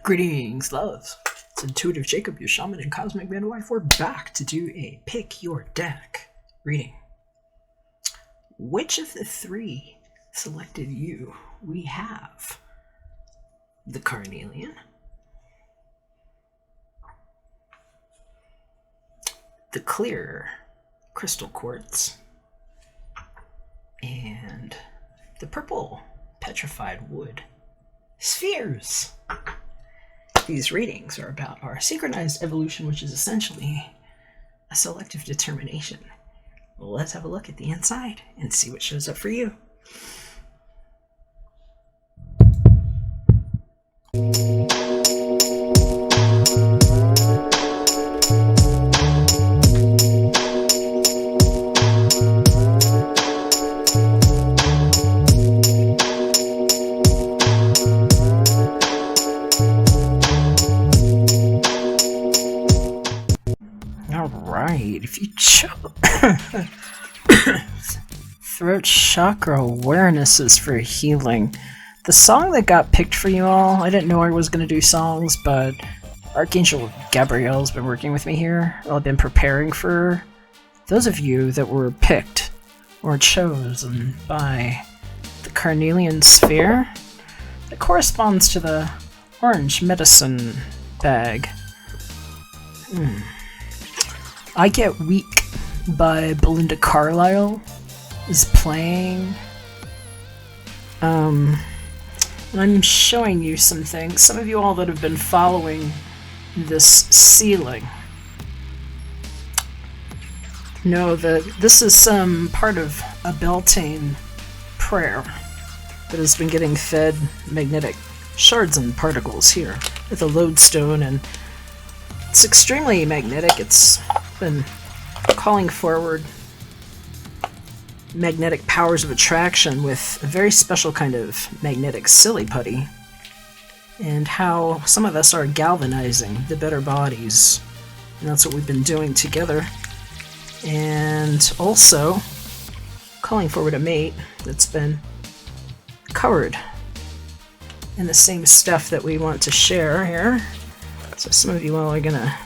Greetings, loves. It's Intuitive Jacob, your shaman and cosmic midwife. We're back to do a pick your deck reading. Which of the three selected you? We have the Carnelian, the clear crystal quartz, and the purple petrified wood spheres. These readings are about our synchronized evolution, which is essentially a selective determination. Let's have a look at the inside and see what shows up for you. If you throat chakra awareness is for healing. The song that got picked for you all, I didn't know I was going to do songs, but Archangel Gabriel's been working with me here. I've been preparing for those of you that were picked or chosen by the Carnelian sphere. It corresponds to the orange medicine bag. I Get Weak by Belinda Carlisle is playing. And I'm showing you some things. Some of you all that have been following this ceiling know that this is some part of a Beltane prayer that has been getting fed magnetic shards and particles here with a lodestone, and it's extremely magnetic. It's been calling forward magnetic powers of attraction with a very special kind of magnetic silly putty, and how some of us are galvanizing the better bodies, and that's what we've been doing together, and also calling forward a mate that's been covered in the same stuff that we want to share here. So some of you all are gonna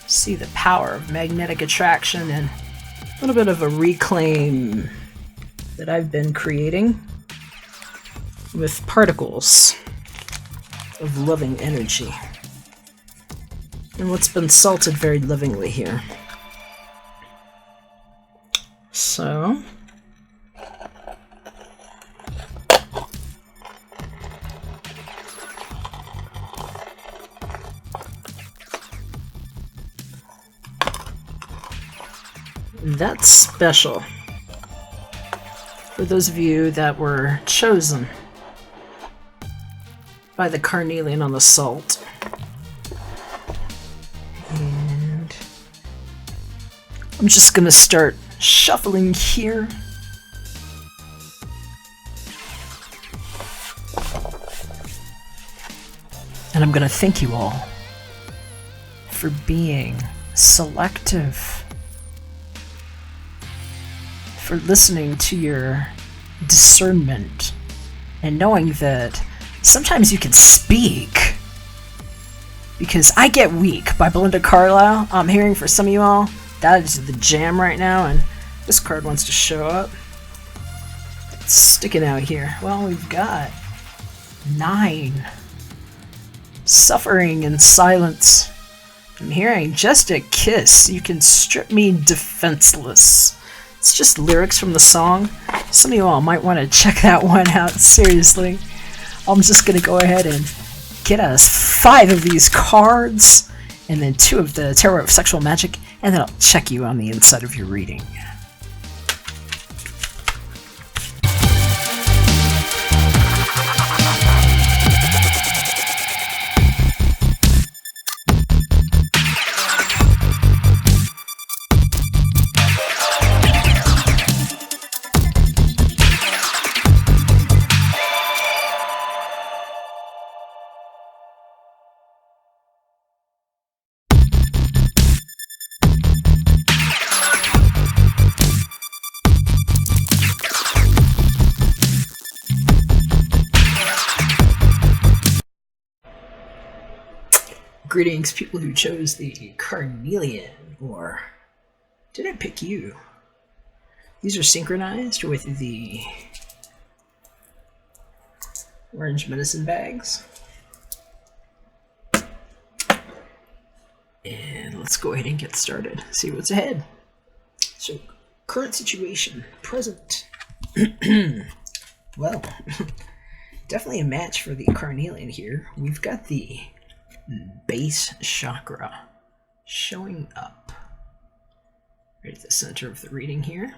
see the power of magnetic attraction and a little bit of a reclaim that I've been creating with particles of loving energy, and what's been salted very lovingly here. So that's special for those of you that were chosen by the Carnelian on the salt. And I'm just gonna start shuffling here. And I'm gonna thank you all for being selective, for listening to your discernment, and knowing that sometimes you can speak. Because I Get Weak by Belinda Carlisle, I'm hearing for some of you all, that is the jam right now, and this card wants to show up. It's sticking out here. Well, we've got 9. Suffering in silence. I'm hearing just a kiss. You can strip me defenseless. It's just lyrics from the song. Some of you all might want to check that one out, seriously. I'm just going to go ahead and get us 5 of these cards, and then 2 of the Tarot of Sexual Magic, and then I'll check you on the inside of your reading. Greetings, people who chose the Carnelian, or did I pick you? These are synchronized with the orange medicine bags. And let's go ahead and get started, see what's ahead. So, current situation, present. Well, definitely a match for the Carnelian here. We've got the base chakra showing up right at the center of the reading here.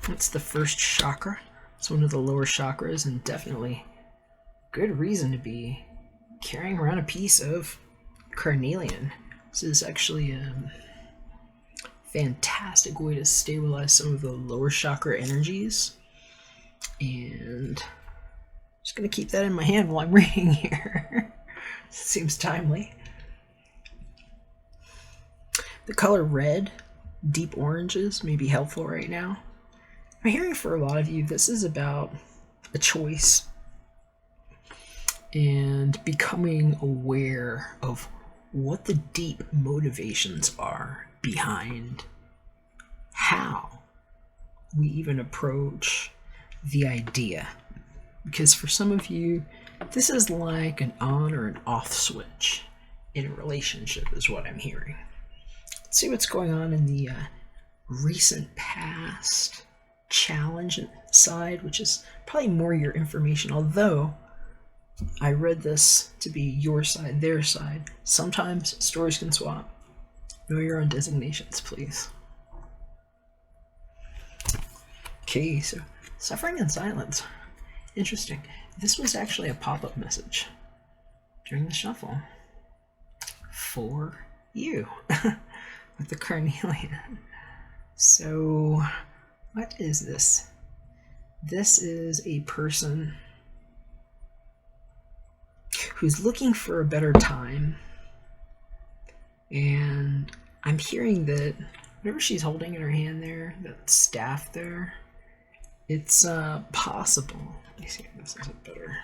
That's the first chakra. It's one of the lower chakras, and definitely good reason to be carrying around a piece of Carnelian. This is actually a fantastic way to stabilize some of the lower chakra energies, and just going to keep that in my hand while I'm reading here. Seems timely. The color red, deep oranges may be helpful right now. I'm hearing for a lot of you this is about a choice and becoming aware of what the deep motivations are behind how we even approach the idea. Because for some of you, this is like an on or an off switch in a relationship is what I'm hearing. Let's see what's going on in the recent past challenge side, which is probably more your information, although I read this to be your side, their side. Sometimes stories can swap. Know your own designations, please. Okay, so suffering in silence. Interesting. This was actually a pop-up message during the shuffle for you with the Carnelian. So, what is this? This is a person who's looking for a better time, and I'm hearing that whatever she's holding in her hand there, that staff there, it's possible. Let me see if this is a better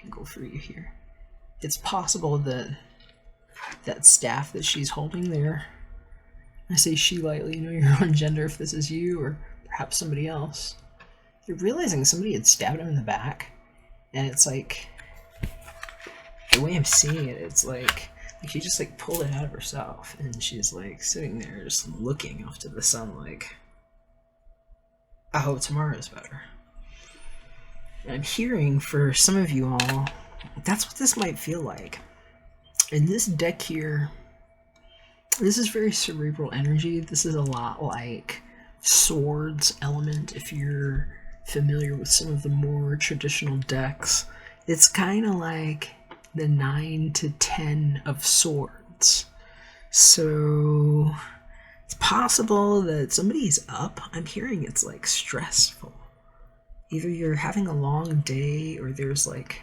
angle for you here. It's possible that that staff that she's holding there, I say she lightly, know your own gender if this is you or perhaps somebody else. You're realizing somebody had stabbed him in the back, and it's like, the way I'm seeing it, it's like she just like pulled it out of herself, and she's like sitting there just looking off to the sun like, I hope tomorrow's better. And I'm hearing for some of you all, that's what this might feel like. In this deck here, this is very cerebral energy. This is a lot like Swords element, if you're familiar with some of the more traditional decks. It's kind of like the 9 to 10 of Swords. So it's possible that somebody's up. I'm hearing it's like stressful. Either you're having a long day or there's like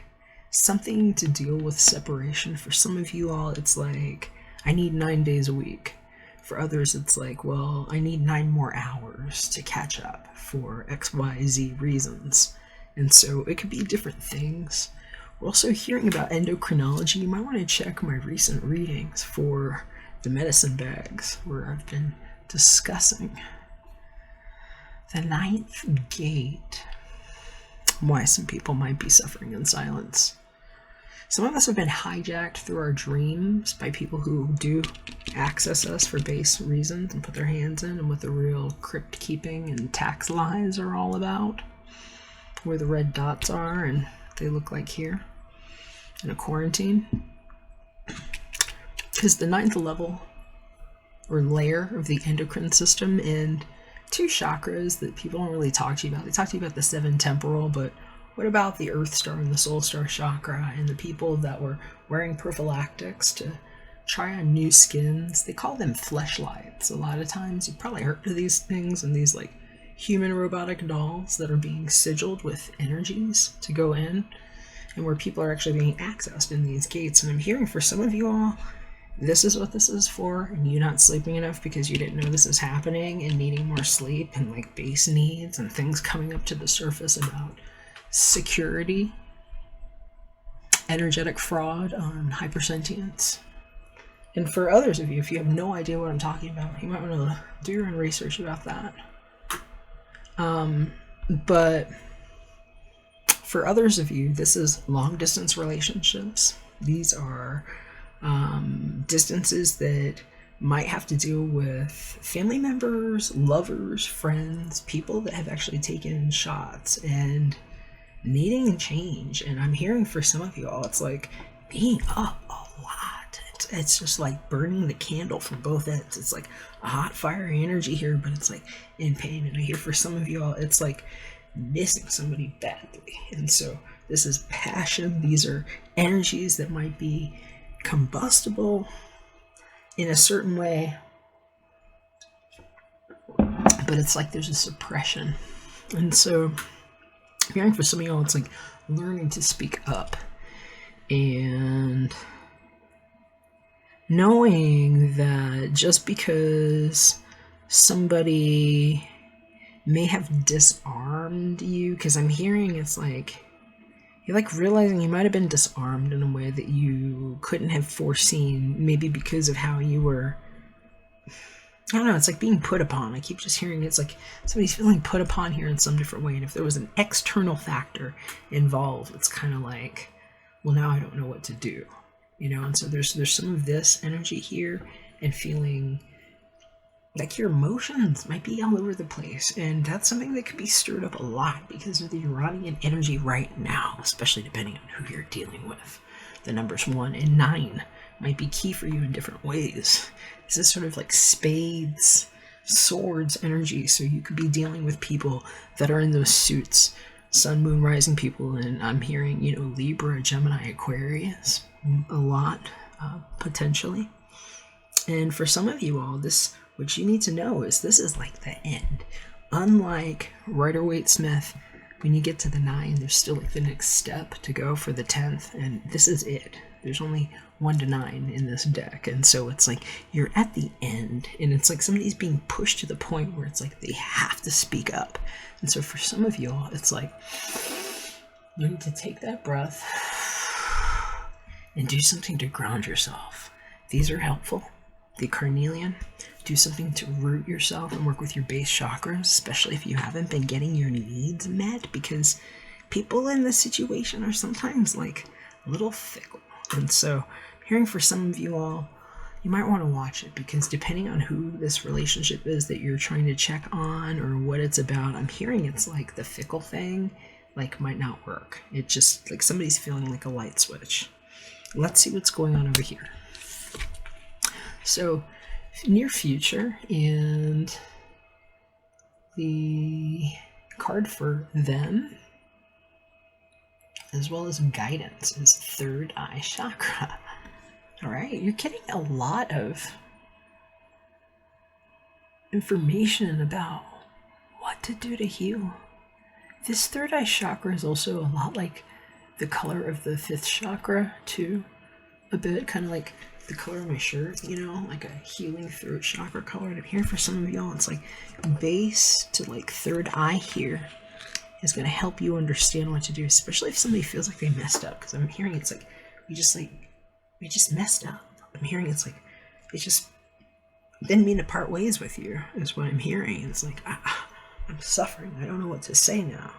something to deal with separation. For some of you all, it's like, I need 9 days a week. For others, it's like, well, I need 9 more hours to catch up for XYZ reasons. And so it could be different things. We're also hearing about endocrinology. You might want to check my recent readings for the medicine bags, where I've been discussing the 9th gate, why some people might be suffering in silence. Some of us have been hijacked through our dreams by people who do access us for base reasons and put their hands in, and what the real crypt keeping and tax lies are all about, where the red dots are and they look like here in a quarantine. Because the 9th level or layer of the endocrine system and 2 chakras that people don't really talk to you about. They talk to you about the 7 temporal, but what about the Earth Star and the Soul Star chakra and the people that were wearing prophylactics to try on new skins? They call them fleshlights. A lot of times you've probably heard of these things, and these like human robotic dolls that are being sigiled with energies to go in, and where people are actually being accessed in these gates. And I'm hearing for some of you all, this is what this is for, and you not sleeping enough because you didn't know this is happening, and needing more sleep, and like base needs and things coming up to the surface about security. energetic fraud on hypersentience. And for others of you, if you have no idea what I'm talking about, you might want to do your own research about that. But for others of you, this is long-distance relationships. These are distances that might have to do with family members, lovers, friends, people that have actually taken shots and needing change. And I'm hearing for some of you all, it's like being up a lot. It's just like burning the candle from both ends. It's like a hot, fiery energy here, but it's like in pain. And I hear for some of you all, it's like missing somebody badly. And so this is passion. These are energies that might be combustible in a certain way, but it's like there's a suppression. And so I'm hearing for some of y'all, it's like learning to speak up and knowing that just because somebody may have disarmed you, because I'm hearing it's like you're like realizing you might have been disarmed in a way that you couldn't have foreseen, maybe because of how you were, I don't know, it's like being put upon. I keep just hearing it's like somebody's feeling put upon here in some different way. And if there was an external factor involved, it's kind of like, well, now I don't know what to do, you know? And so there's some of this energy here and feeling like your emotions might be all over the place. And that's something that could be stirred up a lot because of the Uranian energy right now, especially depending on who you're dealing with. The numbers 1 and 9 might be key for you in different ways. This is sort of like spades, swords energy. So you could be dealing with people that are in those suits, sun, moon, rising people. And I'm hearing, you know, Libra, Gemini, Aquarius, a lot, potentially. And for some of you all, what you need to know is this is like the end. Unlike Rider-Waite-Smith, when you get to the 9, there's still like the next step to go for the 10th, and this is it. There's only 1 to 9 in this deck, and so it's like you're at the end, and it's like somebody's being pushed to the point where it's like they have to speak up. And so for some of y'all, it's like you need to take that breath and do something to ground yourself. These are helpful. The Carnelian, do something to root yourself and work with your base chakras, especially if you haven't been getting your needs met, because people in this situation are sometimes like a little fickle. And so I'm hearing for some of you all, you might want to watch it, because depending on who this relationship is that you're trying to check on or what it's about, I'm hearing it's like the fickle thing like might not work. It just like somebody's feeling like a light switch. Let's see what's going on over here. So, near future, and the card for them, as well as guidance, is third eye chakra. All right, you're getting a lot of information about what to do to heal. This third eye chakra is also a lot like the color of the 5th chakra, too. A bit, kind of like the color of my shirt, you know, like a healing throat chakra color. And I'm here for some of y'all, it's like base to like third eye here is going to help you understand what to do, especially if somebody feels like they messed up. Because I'm hearing it's like we just messed up. I'm hearing it's like they just didn't mean to part ways with you, is what I'm hearing. It's like I'm suffering, I don't know what to say now.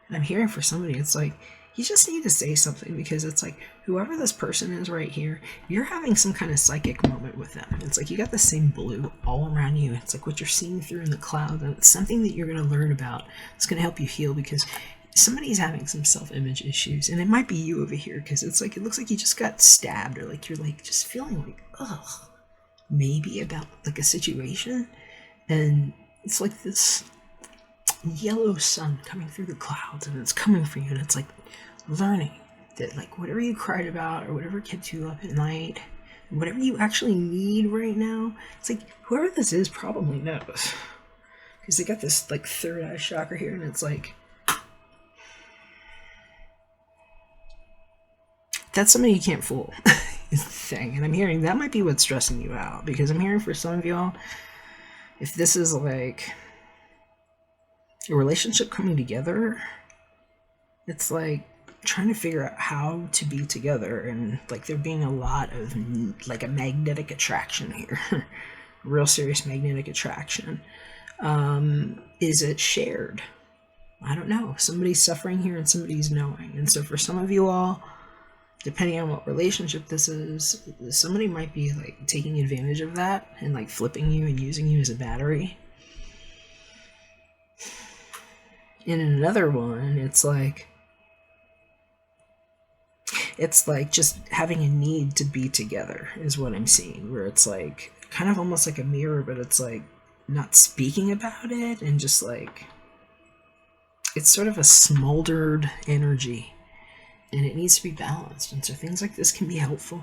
And I'm hearing for somebody, it's like you just need to say something, because it's like whoever this person is right here, you're having some kind of psychic moment with them. It's like you got the same blue all around you. It's like what you're seeing through in the cloud, and it's something that you're going to learn about. It's going to help you heal, because somebody's having some self-image issues, and it might be you over here, because it's like it looks like you just got stabbed, or like you're like just feeling like ugh, maybe about like a situation, and it's like this yellow sun coming through the clouds, and it's coming for you, and it's like learning that like whatever you cried about or whatever kept you up at night, whatever you actually need right now, it's like whoever this is probably knows, because they got this like third eye chakra here, and it's like that's somebody you can't fool is the thing. And I'm hearing that might be what's stressing you out, because I'm hearing for some of y'all, if this is like a relationship coming together, it's like trying to figure out how to be together, and like there being a lot of like a magnetic attraction here. Real serious magnetic attraction. Is it shared? I don't know. Somebody's suffering here and somebody's knowing. And so for some of you all, depending on what relationship this is, somebody might be like taking advantage of that and like flipping you and using you as a battery. In another one, it's like just having a need to be together is what I'm seeing, where it's like kind of almost like a mirror, but it's like not speaking about it, and just like it's sort of a smoldered energy, and it needs to be balanced. And so things like this can be helpful.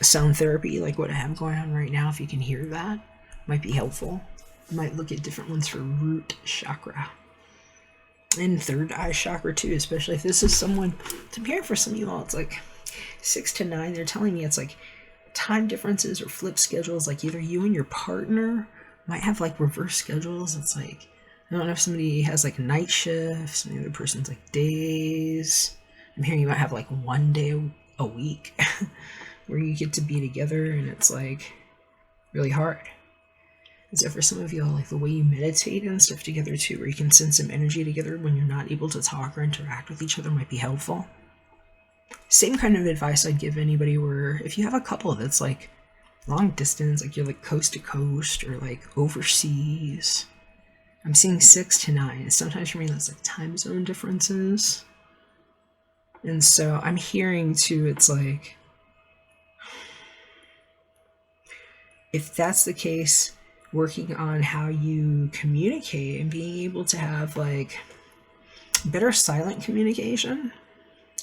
Sound therapy, like what I have going on right now, if you can hear that, might be helpful. You might look at different ones for root chakra and third eye chakra too, especially if this is someone, to be here for some of you all, it's like 6 to 9. They're telling me it's like time differences or flip schedules, like either you and your partner might have like reverse schedules. It's like, I don't know if somebody has like night shifts and the other person's like days. I'm hearing you might have like one day a week where you get to be together, and it's like really hard. And so for some of you all, like the way you meditate and stuff together too, where you can send some energy together when you're not able to talk or interact with each other, might be helpful. Same kind of advice I'd give anybody where if you have a couple that's like long distance, like you're like coast to coast or like overseas, I'm seeing 6 to 9. Sometimes for me that's like time zone differences. And so I'm hearing too, it's like, if that's the case, working on how you communicate and being able to have like better silent communication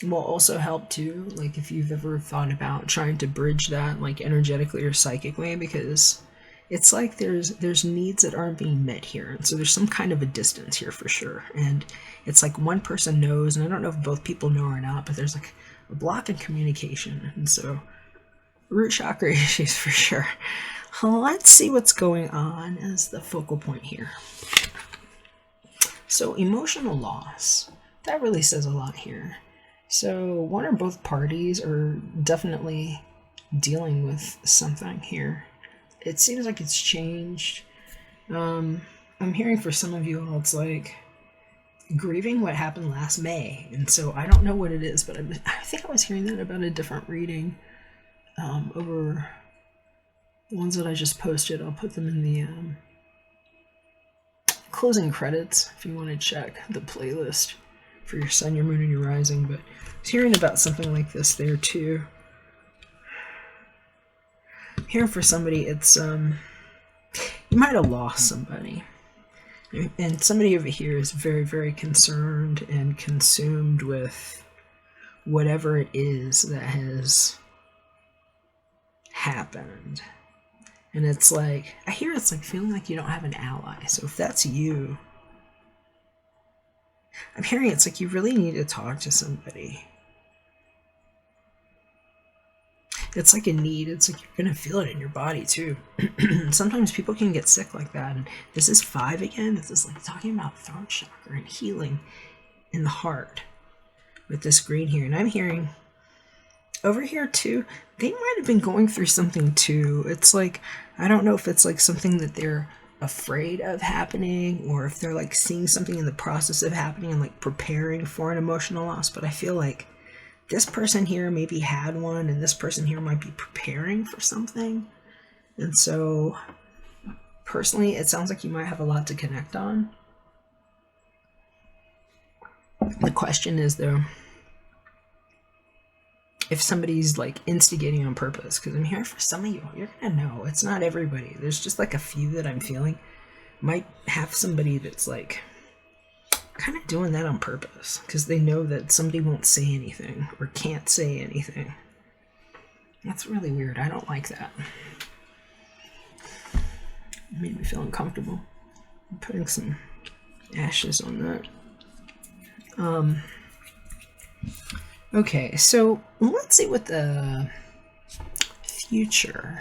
will also help too. Like if you've ever thought about trying to bridge that like energetically or psychically, because it's like there's needs that aren't being met here, and so there's some kind of a distance here for sure. And it's like one person knows, and I don't know if both people know or not, but there's like a block in communication. And so root chakra issues for sure. Let's see what's going on as the focal point here. So emotional loss, that really says a lot here. So one or both parties are definitely dealing with something here. It seems like it's changed. I'm hearing for some of you all, it's like grieving what happened last May. And so I don't know what it is, but I think I was hearing that about a different reading over the ones that I just posted. I'll put them in the closing credits if you want to check the playlist for your sun, your moon, and your rising. But I was hearing about something like this there too. Here for somebody, it's you might have lost somebody, and somebody over here is very, very concerned and consumed with whatever it is that has happened. And it's like, I hear it's like feeling like you don't have an ally. So if that's you, I'm hearing it's like you really need to talk to somebody. It's like a need. It's like you're going to feel it in your body too. Sometimes people can get sick like that. And this is 5 again. This is like talking about throat chakra and healing in the heart with this green here. And I'm hearing over here too, they might have been going through something too. It's like, I don't know if it's like something that they're afraid of happening, or if they're like seeing something in the process of happening and like preparing for an emotional loss. But I feel like this person here maybe had one, and this person here might be preparing for something. And so personally, it sounds like you might have a lot to connect on. The question is though, if somebody's like instigating on purpose, because I'm here for some of you, you're gonna know. It's not everybody. There's just like a few that I'm feeling might have somebody that's like kind of doing that on purpose, because they know that somebody won't say anything or can't say anything. That's really weird. I don't like that. It made me feel uncomfortable. I'm putting some ashes on that. Okay, so let's see what the future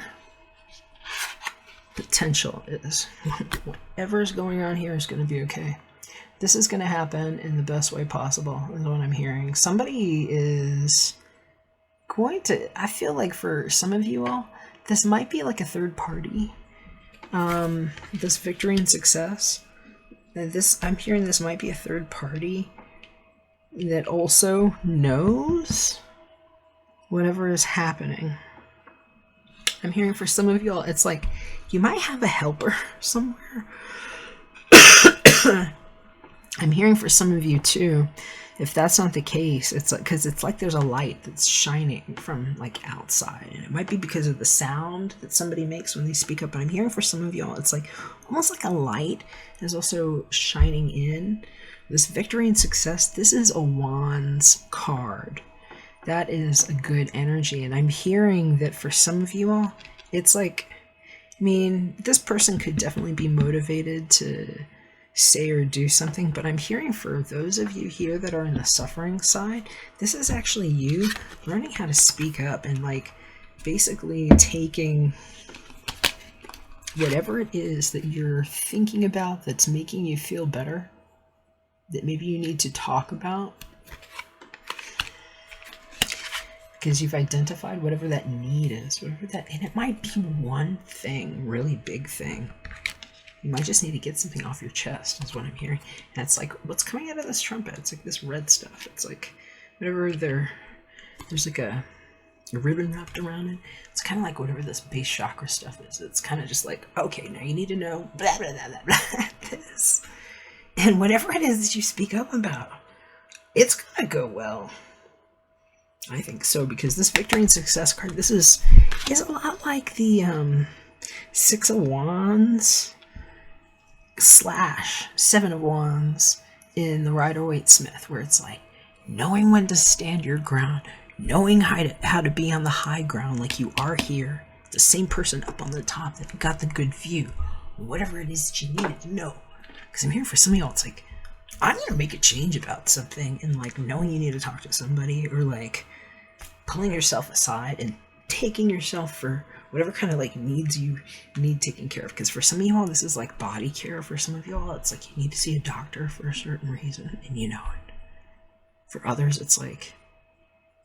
potential is. Whatever's going on here is going to be okay. this is going to happen in the best way possible, is what I'm hearing. Somebody is going to, I feel like for some of you all, this might be like a third party. This victory and success. I'm hearing this might be a third party that also knows whatever is happening. I'm hearing for some of y'all, it's like you might have a helper somewhere. I'm hearing for some of you too, if that's not the case, it's like, because it's like there's a light that's shining from like outside, and it might be because of the sound that somebody makes when they speak up, but I'm hearing for some of y'all, it's like almost like a light is also shining in. This victory and success, this is a Wands card. That is a good energy, and I'm hearing that for some of you all, it's like, I mean, this person could definitely be motivated to say or do something, but I'm hearing for those of you here that are in the suffering side, this is actually you learning how to speak up and like basically taking whatever it is that you're thinking about that's making you feel better, that maybe you need to talk about, because you've identified whatever that need is, whatever that, and it might be one thing, really big thing. You might just need to get something off your chest, is what I'm hearing. And it's like, what's coming out of this trumpet? It's like this red stuff. It's like, whatever there's like a ribbon wrapped around it. It's kind of like whatever this base chakra stuff is. It's kind of just like, okay, now you need to know blah, blah, blah, blah, blah, this. And whatever it is that you speak up about, it's going to go well. I think so, because this victory and success card, this is a lot like the Six of Wands / Seven of Wands in the Rider-Waite-Smith, where it's like knowing when to stand your ground, knowing how to be on the high ground like you are here, the same person up on the top that got the good view, whatever it is that you needed to know. Because I'm here for some of y'all, it's like, I'm going to make a change about something, and like knowing you need to talk to somebody, or like pulling yourself aside and taking yourself for whatever kind of like needs you need taken care of. Because for some of y'all, this is like body care. For some of y'all, it's like you need to see a doctor for a certain reason, and you know it. For others, it's like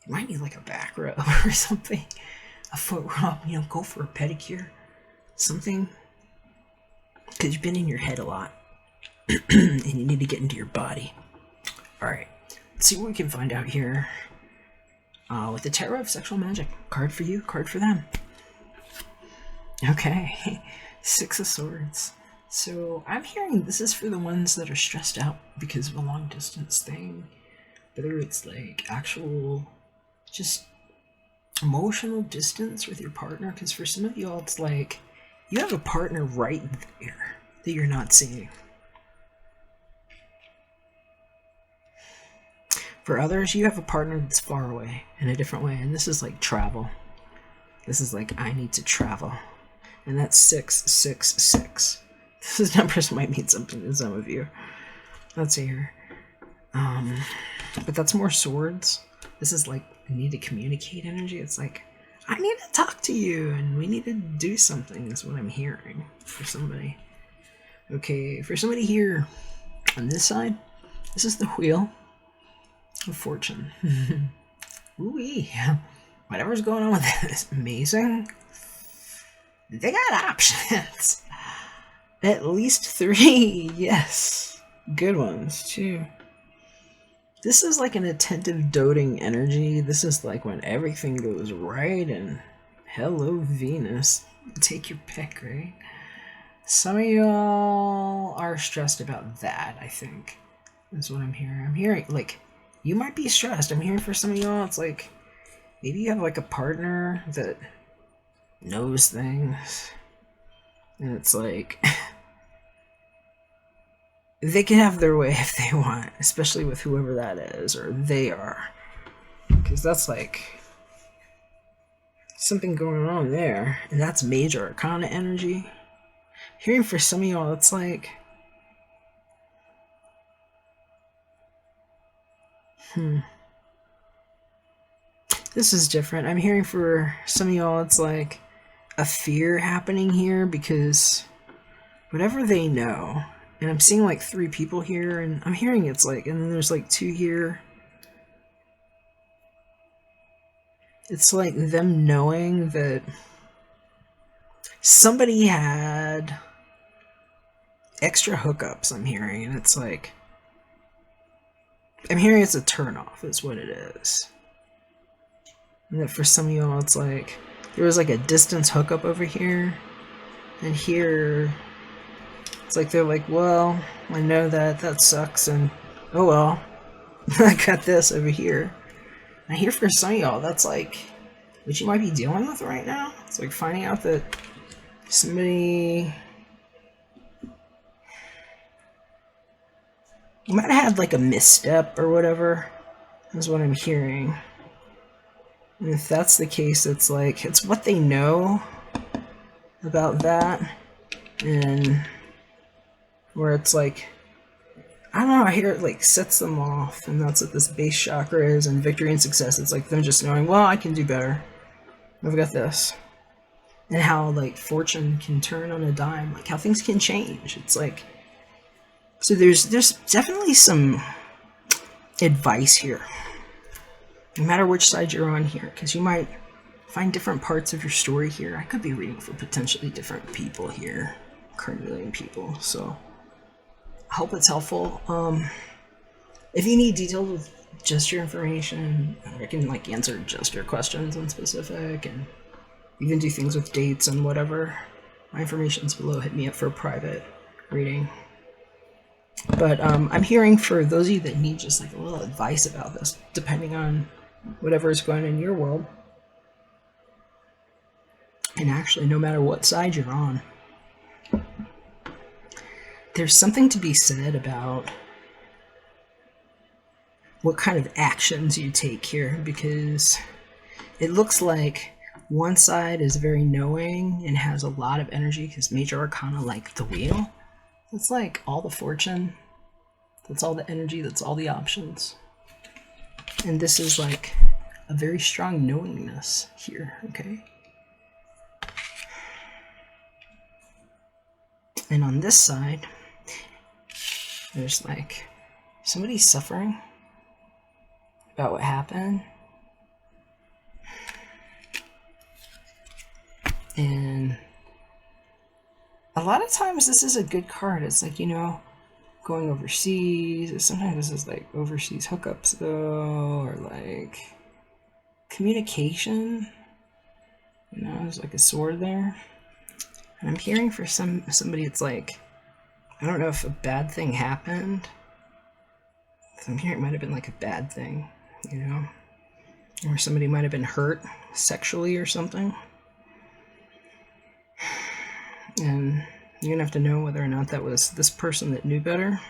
you might need like a back rub or something, a foot rub, you know, go for a pedicure, something, because you've been in your head a lot and you need to get into your body. All right, let's see what we can find out here with the Tarot of Sexual Magic. Card for you, card for them. Okay, Six of Swords. So I'm hearing this is for the ones that are stressed out because of a long distance thing, whether it's like actual just emotional distance with your partner, because for some of y'all it's like you have a partner right there that you're not seeing. For others, you have a partner that's far away in a different way, and this is like travel. This is like, I need to travel. And that's 666. These numbers might mean something to some of you. Let's see here. But that's more swords. This is like, I need to communicate energy. It's like, I need to talk to you, and we need to do something, is what I'm hearing for somebody. Okay, for somebody here on this side, this is the Wheel of Fortune. Ooh-wee. Whatever's going on with that is amazing. They got options. At least 3, yes. Good ones, too. This is like an attentive, doting energy. This is like when everything goes right, and hello, Venus. Take your pick, right? Some of y'all are stressed about that, I think. That's what I'm hearing. I'm hearing, like, you might be stressed. I'm hearing for some of y'all, it's like, maybe you have like a partner that knows things, and it's like they can have their way if they want, especially with whoever that is, or they are, because that's like something going on there, and that's major arcana energy. Hearing for some of y'all, it's like this is different. I'm hearing for some of y'all, it's like a fear happening here, because whatever they know, And I'm seeing like 3 people here, and I'm hearing it's like, and then there's like 2 here. It's like them knowing that somebody had extra hookups, I'm hearing, and it's like, I'm hearing it's a turnoff is what it is. And that for some of y'all, it's like, there was like a distance hookup over here, and here, it's like they're like, well, I know that sucks, and oh well, I got this over here. I hear for some of y'all, that's like what you might be dealing with right now. It's like finding out that somebody, you might have had like a misstep or whatever, is what I'm hearing. And if that's the case, it's like, it's what they know about that, and where it's like, I don't know, I hear it like sets them off, and that's what this base chakra is, and victory and success. It's like them just knowing, well, I can do better. I've got this. And how like fortune can turn on a dime, like how things can change. It's like, so there's definitely some advice here, no matter which side you're on here, because you might find different parts of your story here. I could be reading for potentially different people here, Carnelian people, so I hope it's helpful. If you need details with just your information, I can like answer just your questions on specific, and even do things with dates and whatever. My information's below. Hit me up for a private reading. But I'm hearing for those of you that need just like a little advice about this, depending on whatever is going on in your world, and actually no matter what side you're on, there's something to be said about what kind of actions you take here, because it looks like one side is very knowing and has a lot of energy, because major arcana, like the wheel, it's like all the fortune, that's all the energy, that's all the options. And this is like a very strong knowingness here, okay? And on this side, there's like somebody suffering about what happened. And a lot of times this is a good card. It's like, you know, going overseas. Sometimes this is like overseas hookups though, or like communication. You know, there's like a sword there. And I'm hearing for somebody it's like, I don't know if a bad thing happened. So I'm hearing it might have been like a bad thing, you know? Or somebody might have been hurt sexually or something. And you're gonna have to know whether or not that was this person that knew better.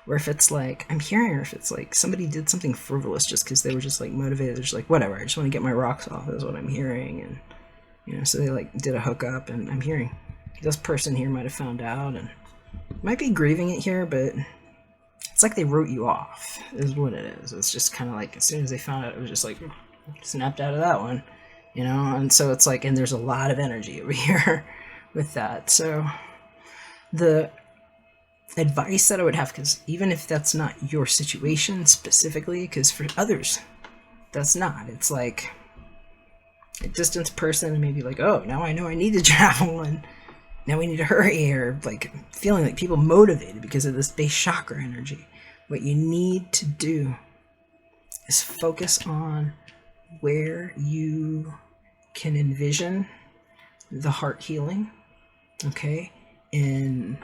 Or if it's like, I'm hearing, or if it's like somebody did something frivolous just because they were just like motivated. They're just like, whatever, I just want to get my rocks off, is what I'm hearing. And, you know, so they like did a hookup, and I'm hearing this person here might have found out and might be grieving it here, but it's like they wrote you off, is what it is. It's just kind of like, as soon as they found out, it was just like, snapped out of that one, you know? And so it's like, and there's a lot of energy over here with that. So the advice that I would have, because even if that's not your situation specifically, because for others, that's not. It's like a distance person, and maybe like, oh, now I know I need to travel, and now we need to hurry, or like feeling like people motivated because of this base chakra energy. What you need to do is focus on where you can envision the heart healing, okay? And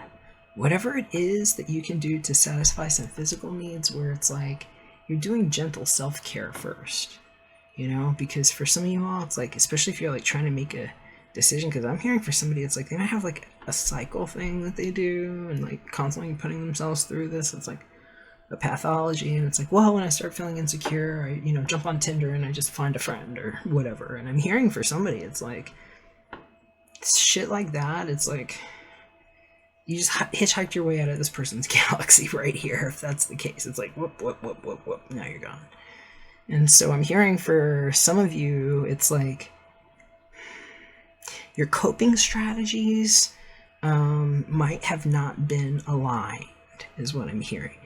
whatever it is that you can do to satisfy some physical needs, where it's like you're doing gentle self-care first, you know? Because for some of you all, it's like, especially if you're like trying to make a decision, because I'm hearing for somebody it's like they might have like a cycle thing that they do, and like constantly putting themselves through this. It's like a pathology, and it's like, well, when I start feeling insecure, I, you know, jump on Tinder and I just find a friend or whatever. And I'm hearing for somebody it's like shit like that. It's like you just hitchhiked your way out of this person's galaxy right here, if that's the case. It's like whoop whoop whoop whoop whoop, now you're gone. And so I'm hearing for some of you it's like your coping strategies might have not been aligned, is what I'm hearing.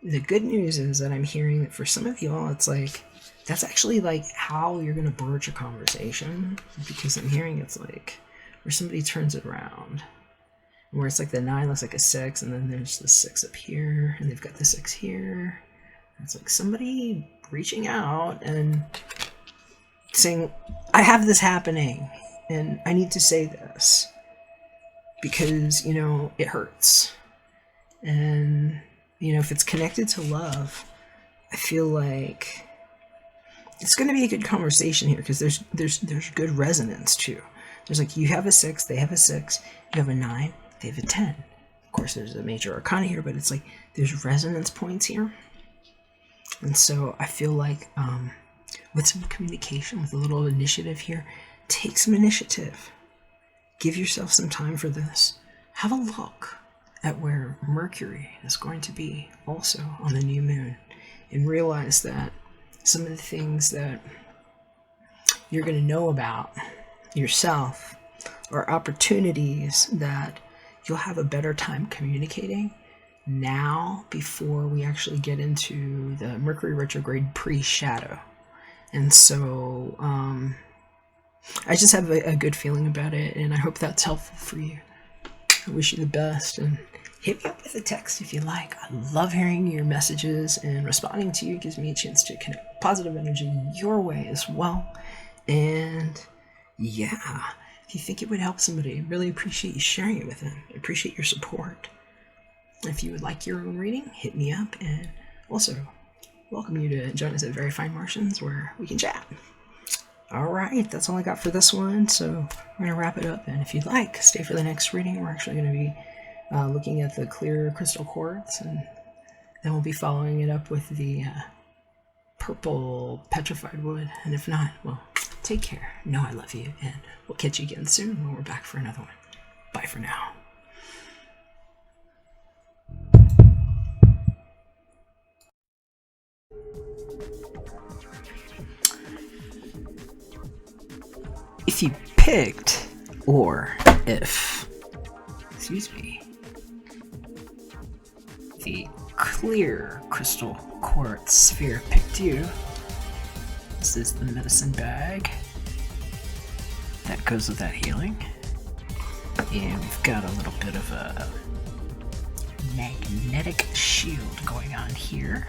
The good news is that I'm hearing that for some of y'all, it's like, that's actually like how you're going to broach a conversation, because I'm hearing it's like where somebody turns it around, where it's like the 9 looks like a 6, and then there's the 6 up here, and they've got the 6 here. It's like somebody reaching out and saying, I have this happening, and I need to say this, because, you know, it hurts. And, you know, if it's connected to love, I feel like it's going to be a good conversation here, because there's good resonance too. There's like, you have a 6, they have a 6, you have a 9, they have a 10. Of course, there's a major arcana here, but it's like there's resonance points here. And so I feel like with some communication, with a little initiative here, take some initiative. Give yourself some time for this. Have a look at where Mercury is going to be also on the new moon, and realize that some of the things that you're going to know about yourself are opportunities that you'll have a better time communicating now, before we actually get into the Mercury retrograde pre-shadow. And so I just have a good feeling about it, and I hope that's helpful for you. I wish you the best, and hit me up with a text if you like. I love hearing your messages, and responding to you gives me a chance to connect positive energy your way as well. And yeah, if you think it would help somebody, I really appreciate you sharing it with them. I appreciate your support. If you would like your own reading, hit me up, and also welcome you to join us at Very Fine Martians, where we can chat. Alright, that's all I got for this one, so we're going to wrap it up, and if you'd like, stay for the next reading. We're actually going to be looking at the clear crystal quartz, and then we'll be following it up with the purple petrified wood, and if not, well, take care, know I love you, and we'll catch you again soon when we're back for another one. Bye for now. If you picked, or if, excuse me, the clear crystal quartz SpHeR picked you, this is the medicine bag that goes with that healing. And we've got a little bit of a magnetic shield going on here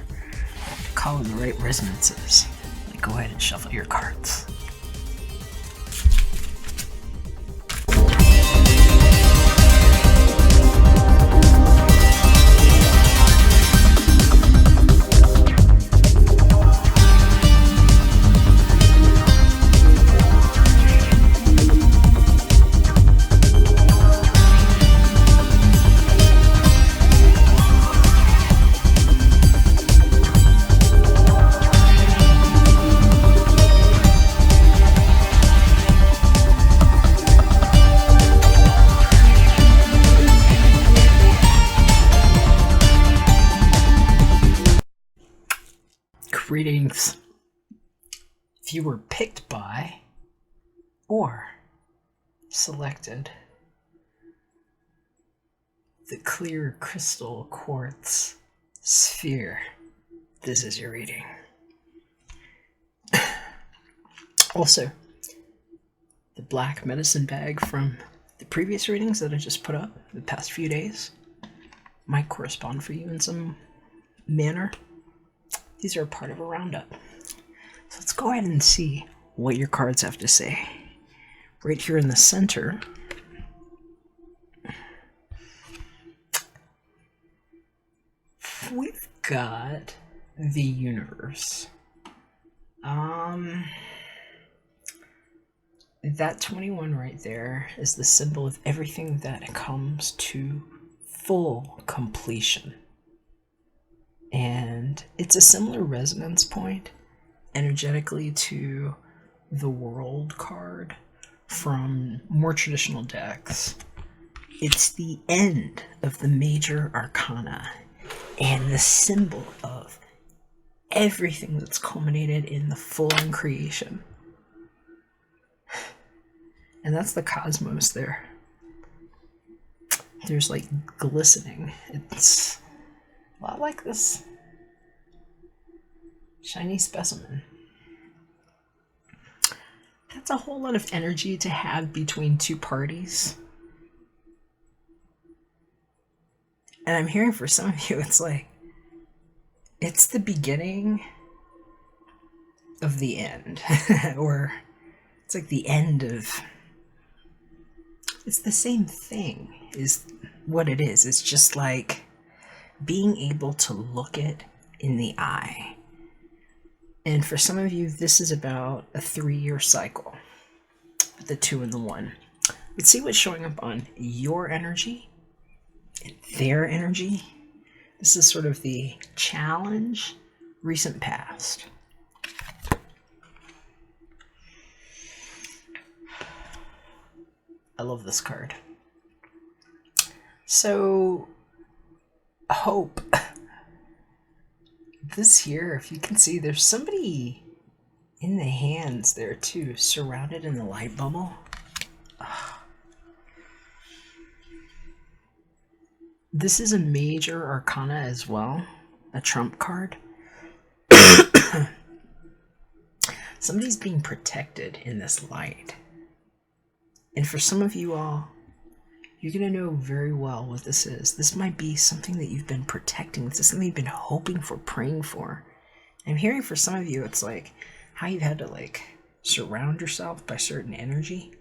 to call in the right resonances. Go ahead and shuffle your cards. Greetings. If you were picked by or selected the clear crystal quartz SpHeR, this is your reading. Also, the black medicine bag from the previous readings that I just put up the past few days might correspond for you in some manner. These are a part of a roundup. So let's go ahead and see what your cards have to say. Right here in the center, we've got the universe. That 21 right there is the symbol of everything that comes to full completion. And it's a similar resonance point energetically to the World card from more traditional decks. It's the end of the major arcana and the symbol of everything that's culminated in the full creation. And that's the cosmos there. There's like glistening. It's a lot like this shiny specimen. That's a whole lot of energy to have between two parties. And I'm hearing for some of you, it's like, it's the beginning of the end. Or it's like the end of... It's the same thing, is what it is. It's just like being able to look it in the eye. And for some of you, this is about a 3-year cycle, the 2 and the 1. Let's see what's showing up on your energy and their energy. This is sort of the challenge, recent past. I love this card. So, hope. This here, if you can see, there's somebody in the hands there too, surrounded in the light bubble. This is a major arcana as well, a trump card. Somebody's being protected in this light. And for some of you all, you're going to know very well what this is. This might be something that you've been protecting. This is something you've been hoping for, praying for. I'm hearing for some of you, it's like how you've had to like surround yourself by certain energy.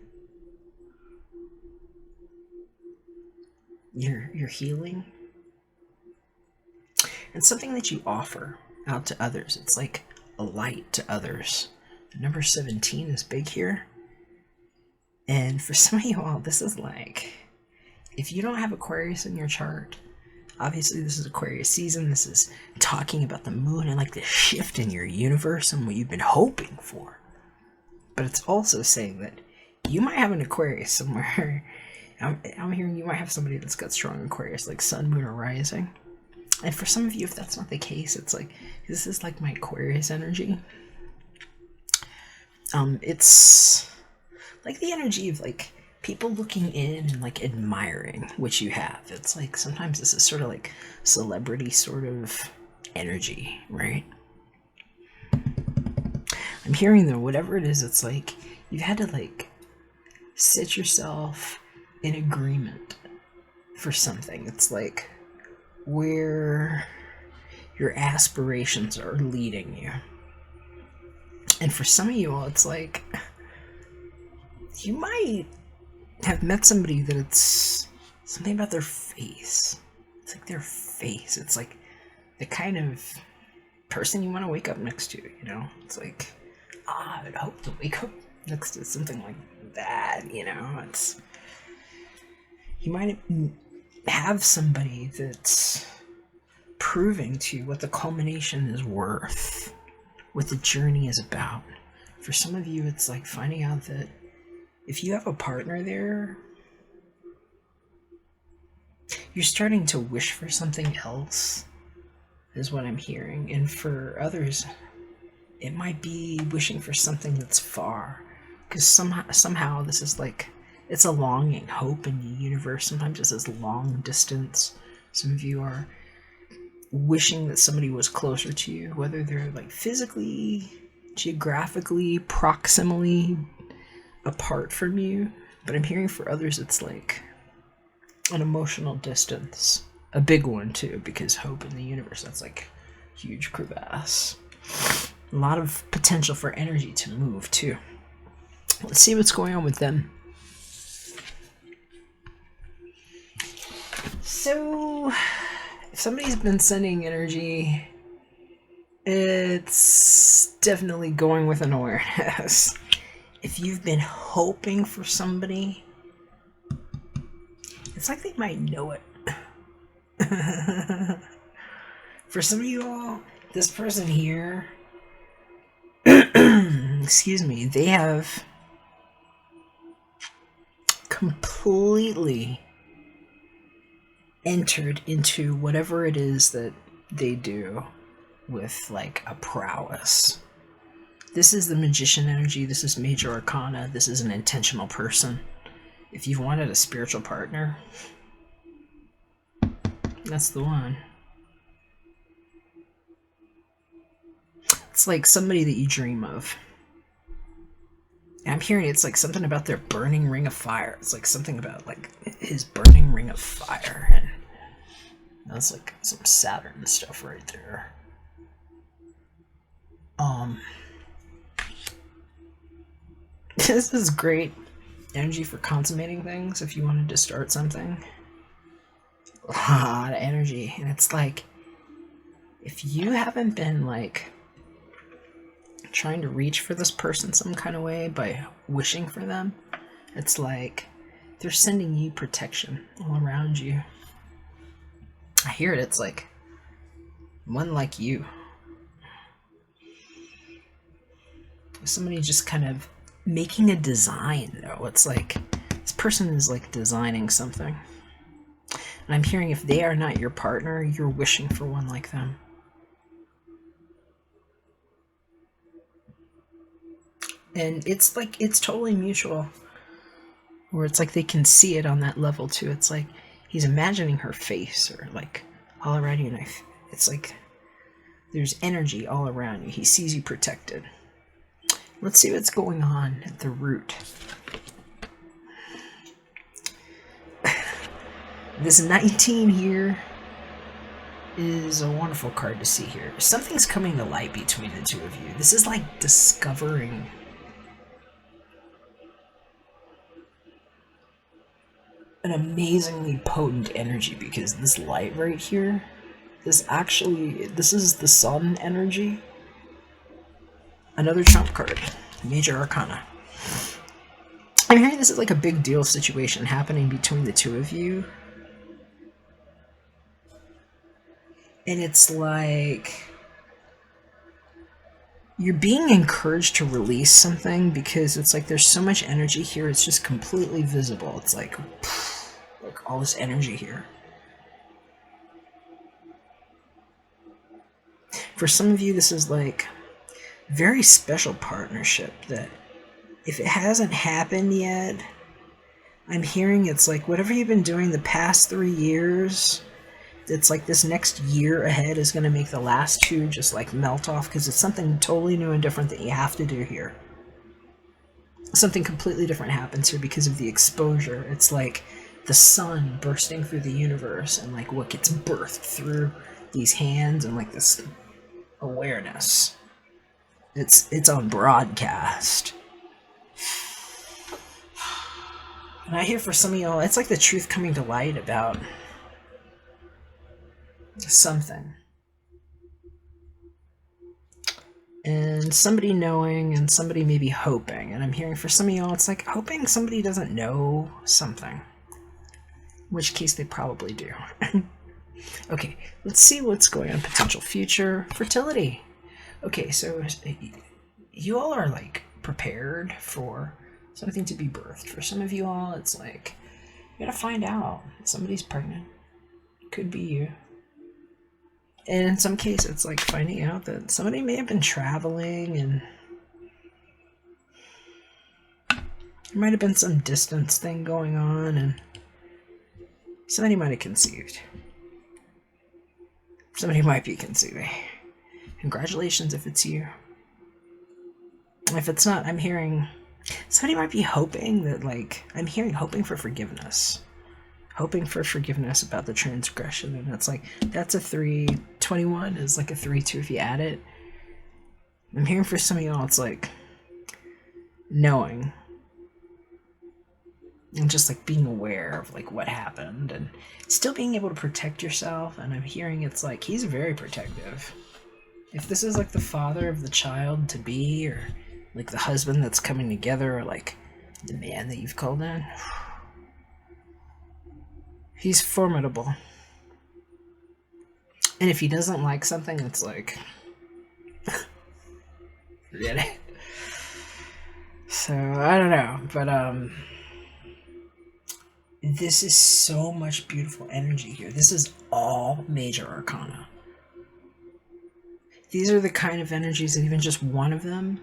You're healing. And something that you offer out to others. It's like a light to others. The number 17 is big here. And for some of you all, this is like, if you don't have Aquarius in your chart, obviously this is Aquarius season. This is talking about the moon and like the shift in your universe and what you've been hoping for. But it's also saying that you might have an Aquarius somewhere. I'm hearing you might have somebody that's got strong Aquarius, like sun, moon, or rising. And for some of you, if that's not the case, it's like, this is like my Aquarius energy. It's like the energy of like people looking in and like admiring what you have. It's like sometimes this is sort of like celebrity sort of energy, right? I'm hearing though, whatever it is, it's like you've had to like sit yourself in agreement for something. It's like where your aspirations are leading you. And for some of you all, it's like you might have met somebody that it's something about their face. It's like their face. It's like the kind of person you want to wake up next to, you know? It's like, I'd hope to wake up next to something like that, you know? It's, you might have somebody that's proving to you what the culmination is worth, what the journey is about. For some of you, it's like finding out that if you have a partner there, you're starting to wish for something else, is what I'm hearing. And for others, it might be wishing for something that's far. Because somehow this is like, it's a longing, hope in the universe. Sometimes it's this long distance. Some of you are wishing that somebody was closer to you, whether they're like physically, geographically, proximally apart from you. But I'm hearing for others it's like an emotional distance, a big one too, because hope in the universe, that's like huge crevasse, a lot of potential for energy to move too. Let's see what's going on with them. So if somebody's been sending energy, it's definitely going with an awareness. If you've been hoping for somebody, it's like they might know it. For some of you all, this person here, excuse me, they have completely entered into whatever it is that they do with like a prowess. This is the magician energy. This is major arcana. This is an intentional person. If you've wanted a spiritual partner, That's the one. It's like somebody that you dream of. And I'm hearing it's like something about their burning ring of fire. It's like something about like his burning ring of fire, and that's like some Saturn stuff right there. This is great energy for consummating things if you wanted to start something. A lot of energy, and it's like if you haven't been like trying to reach for this person some kind of way by wishing for them, it's like they're sending you protection all around you. I hear it. It's like one like you. Somebody just kind of making a design, though. It's like this person is like designing something. And I'm hearing if they are not your partner, you're wishing for one like them. And it's like, it's totally mutual. Where it's like they can see it on that level too. It's like he's imagining her face, or like all around you. And it's like there's energy all around you. He sees you protected. Let's see what's going on at the root. This 19 here is a wonderful card to see here. Something's coming to light between the two of you. This is like discovering an amazingly potent energy, because this light right here, this is the sun energy. Another trump card, major arcana. I'm hearing this is like a big deal situation happening between the two of you. And it's like you're being encouraged to release something, because it's like there's so much energy here, it's just completely visible. It's like all this energy here. For some of you, this is like very special partnership that if it hasn't happened yet, I'm hearing it's like whatever you've been doing the past 3 years, it's like this next year ahead is going to make the last 2 just like melt off, because it's something totally new and different that you have to do here. Something completely different happens here because of the exposure. It's like the sun bursting through the universe, and like what gets birthed through these hands, and like this awareness. It's on broadcast. And I hear for some of y'all, it's like the truth coming to light about something. And somebody knowing, and somebody maybe hoping. And I'm hearing for some of y'all, it's like hoping somebody doesn't know something. In which case they probably do. Okay, let's see what's going on. Potential future. Fertility. Okay, so you all are like prepared for something to be birthed. For some of you all, it's like you gotta find out. Somebody's pregnant. Could be you. And in some cases, it's like finding out that somebody may have been traveling, and there might have been some distance thing going on, and somebody might have conceived. Somebody might be conceiving. Congratulations if it's you. If it's not, I'm hearing somebody might be hoping that, like, I'm hearing hoping for forgiveness. Hoping for forgiveness about the transgression, and it's like, that's a 3. 21 is like a 3-2 if you add it. I'm hearing for some of y'all, it's like knowing. And just like being aware of like what happened, and still being able to protect yourself. And I'm hearing it's like he's very protective. If this is like the father of the child to be, or like the husband that's coming together, or like the man that you've called in, he's formidable. And if he doesn't like something, it's like forget it. So I don't know, but this is so much beautiful energy here. This is all major arcana. These are the kind of energies that even just one of them,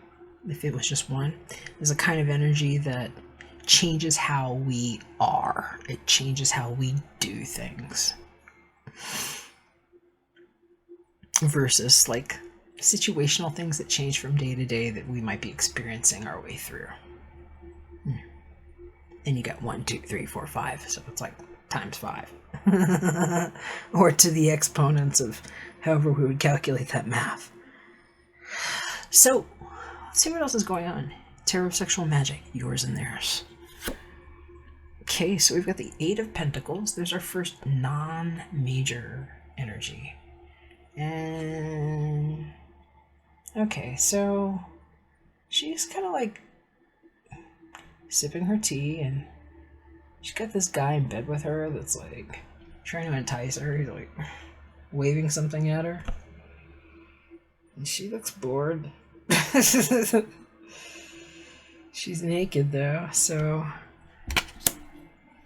if it was just one, is a kind of energy that changes how we are. It changes how we do things. versus like situational things that change from day to day that we might be experiencing our way through. And you got 1, 2, 3, 4, 5, so it's like times 5. Or to the exponents of however we would calculate that math. So, let's see what else is going on. Tarot of Sexual Magic, yours and theirs. Okay, so we've got the 8 of Pentacles. There's our first non-major energy. And... okay, so she's kind of like sipping her tea, and she's got this guy in bed with her that's like trying to entice her. He's like waving something at her, and she looks bored. She's naked though, so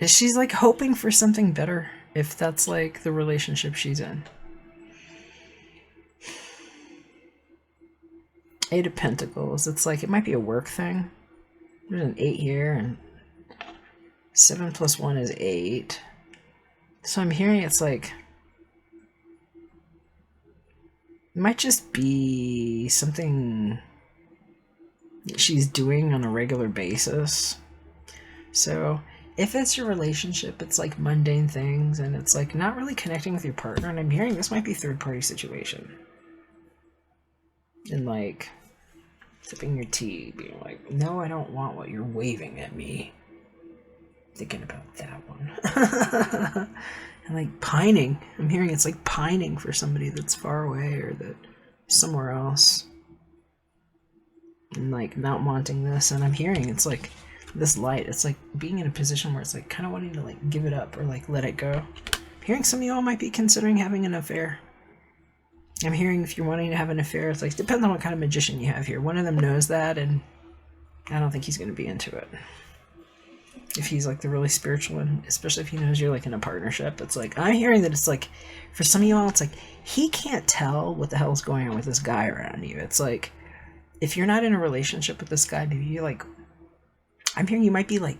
she's like hoping for something better, if that's like the relationship she's in. 8 of Pentacles, it's like it might be a work thing. There's an 8 here, and 7 plus 1 is 8. So I'm hearing it's like it might just be something that she's doing on a regular basis. So if it's your relationship, it's like mundane things, and it's like not really connecting with your partner. And I'm hearing this might be a third-party situation. And like sipping your tea, being like, no, I don't want what you're waving at me. Thinking about that one. And like pining. I'm hearing it's like pining for somebody that's far away or that somewhere else. And like not wanting this. And I'm hearing it's like this light. It's like being in a position where it's like kind of wanting to like give it up or like let it go. I'm hearing some of y'all might be considering having an affair. I'm hearing if you're wanting to have an affair, it's like, depends on what kind of magician you have here. One of them knows that, and I don't think he's going to be into it. If he's like the really spiritual one, especially if he knows you're like in a partnership, it's like, I'm hearing that it's like, for some of y'all, it's like, he can't tell what the hell's going on with this guy around you. It's like, if you're not in a relationship with this guy, maybe you're like, I'm hearing you might be like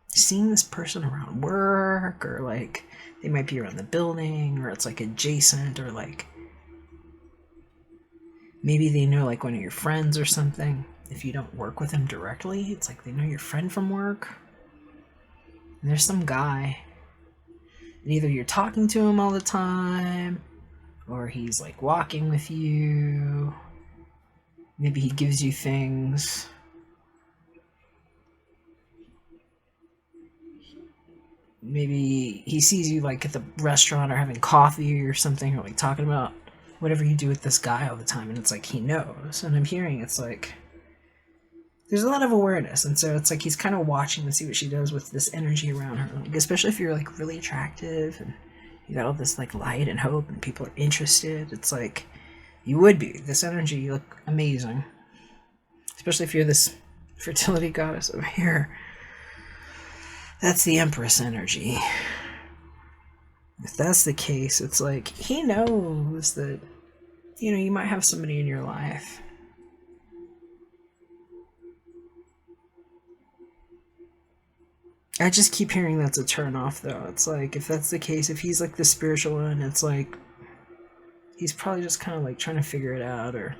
seeing this person around work, or like they might be around the building, or it's like adjacent, or like maybe they know like one of your friends or something. If you don't work with them directly, it's like they know your friend from work. And there's some guy, and either you're talking to him all the time, or he's like walking with you. Maybe he gives you things. Maybe he sees you like at the restaurant or having coffee or something, or like talking about whatever you do with this guy all the time, and it's like he knows. And I'm hearing it's like there's a lot of awareness, and so it's like he's kind of watching to see what she does with this energy around her, like, especially if you're like really attractive and you got all this like light and hope and people are interested. It's like you would be this energy. You look amazing, especially if you're this fertility goddess over here. That's the Empress energy. If that's the case, it's like he knows that, you know, you might have somebody in your life. I just keep hearing that's a turn off though. It's like, if that's the case, if he's like the spiritual one, it's like he's probably just kind of like trying to figure it out, or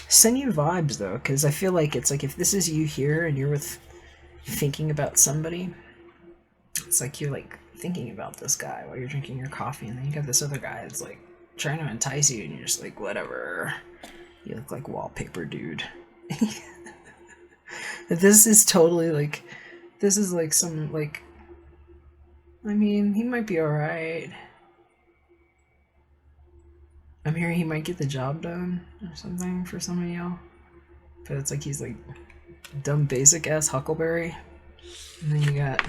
send you vibes though, because I feel like it's like if this is you here and you're with thinking about somebody, it's like you're like thinking about this guy while you're drinking your coffee, and then you got this other guy that's like trying to entice you, and you're just like, whatever, you look like wallpaper, dude. This is totally like, this is like some like, I mean, he might be alright. I'm hearing he might get the job done or something for some of y'all, but it's like he's like dumb basic ass Huckleberry. And then you got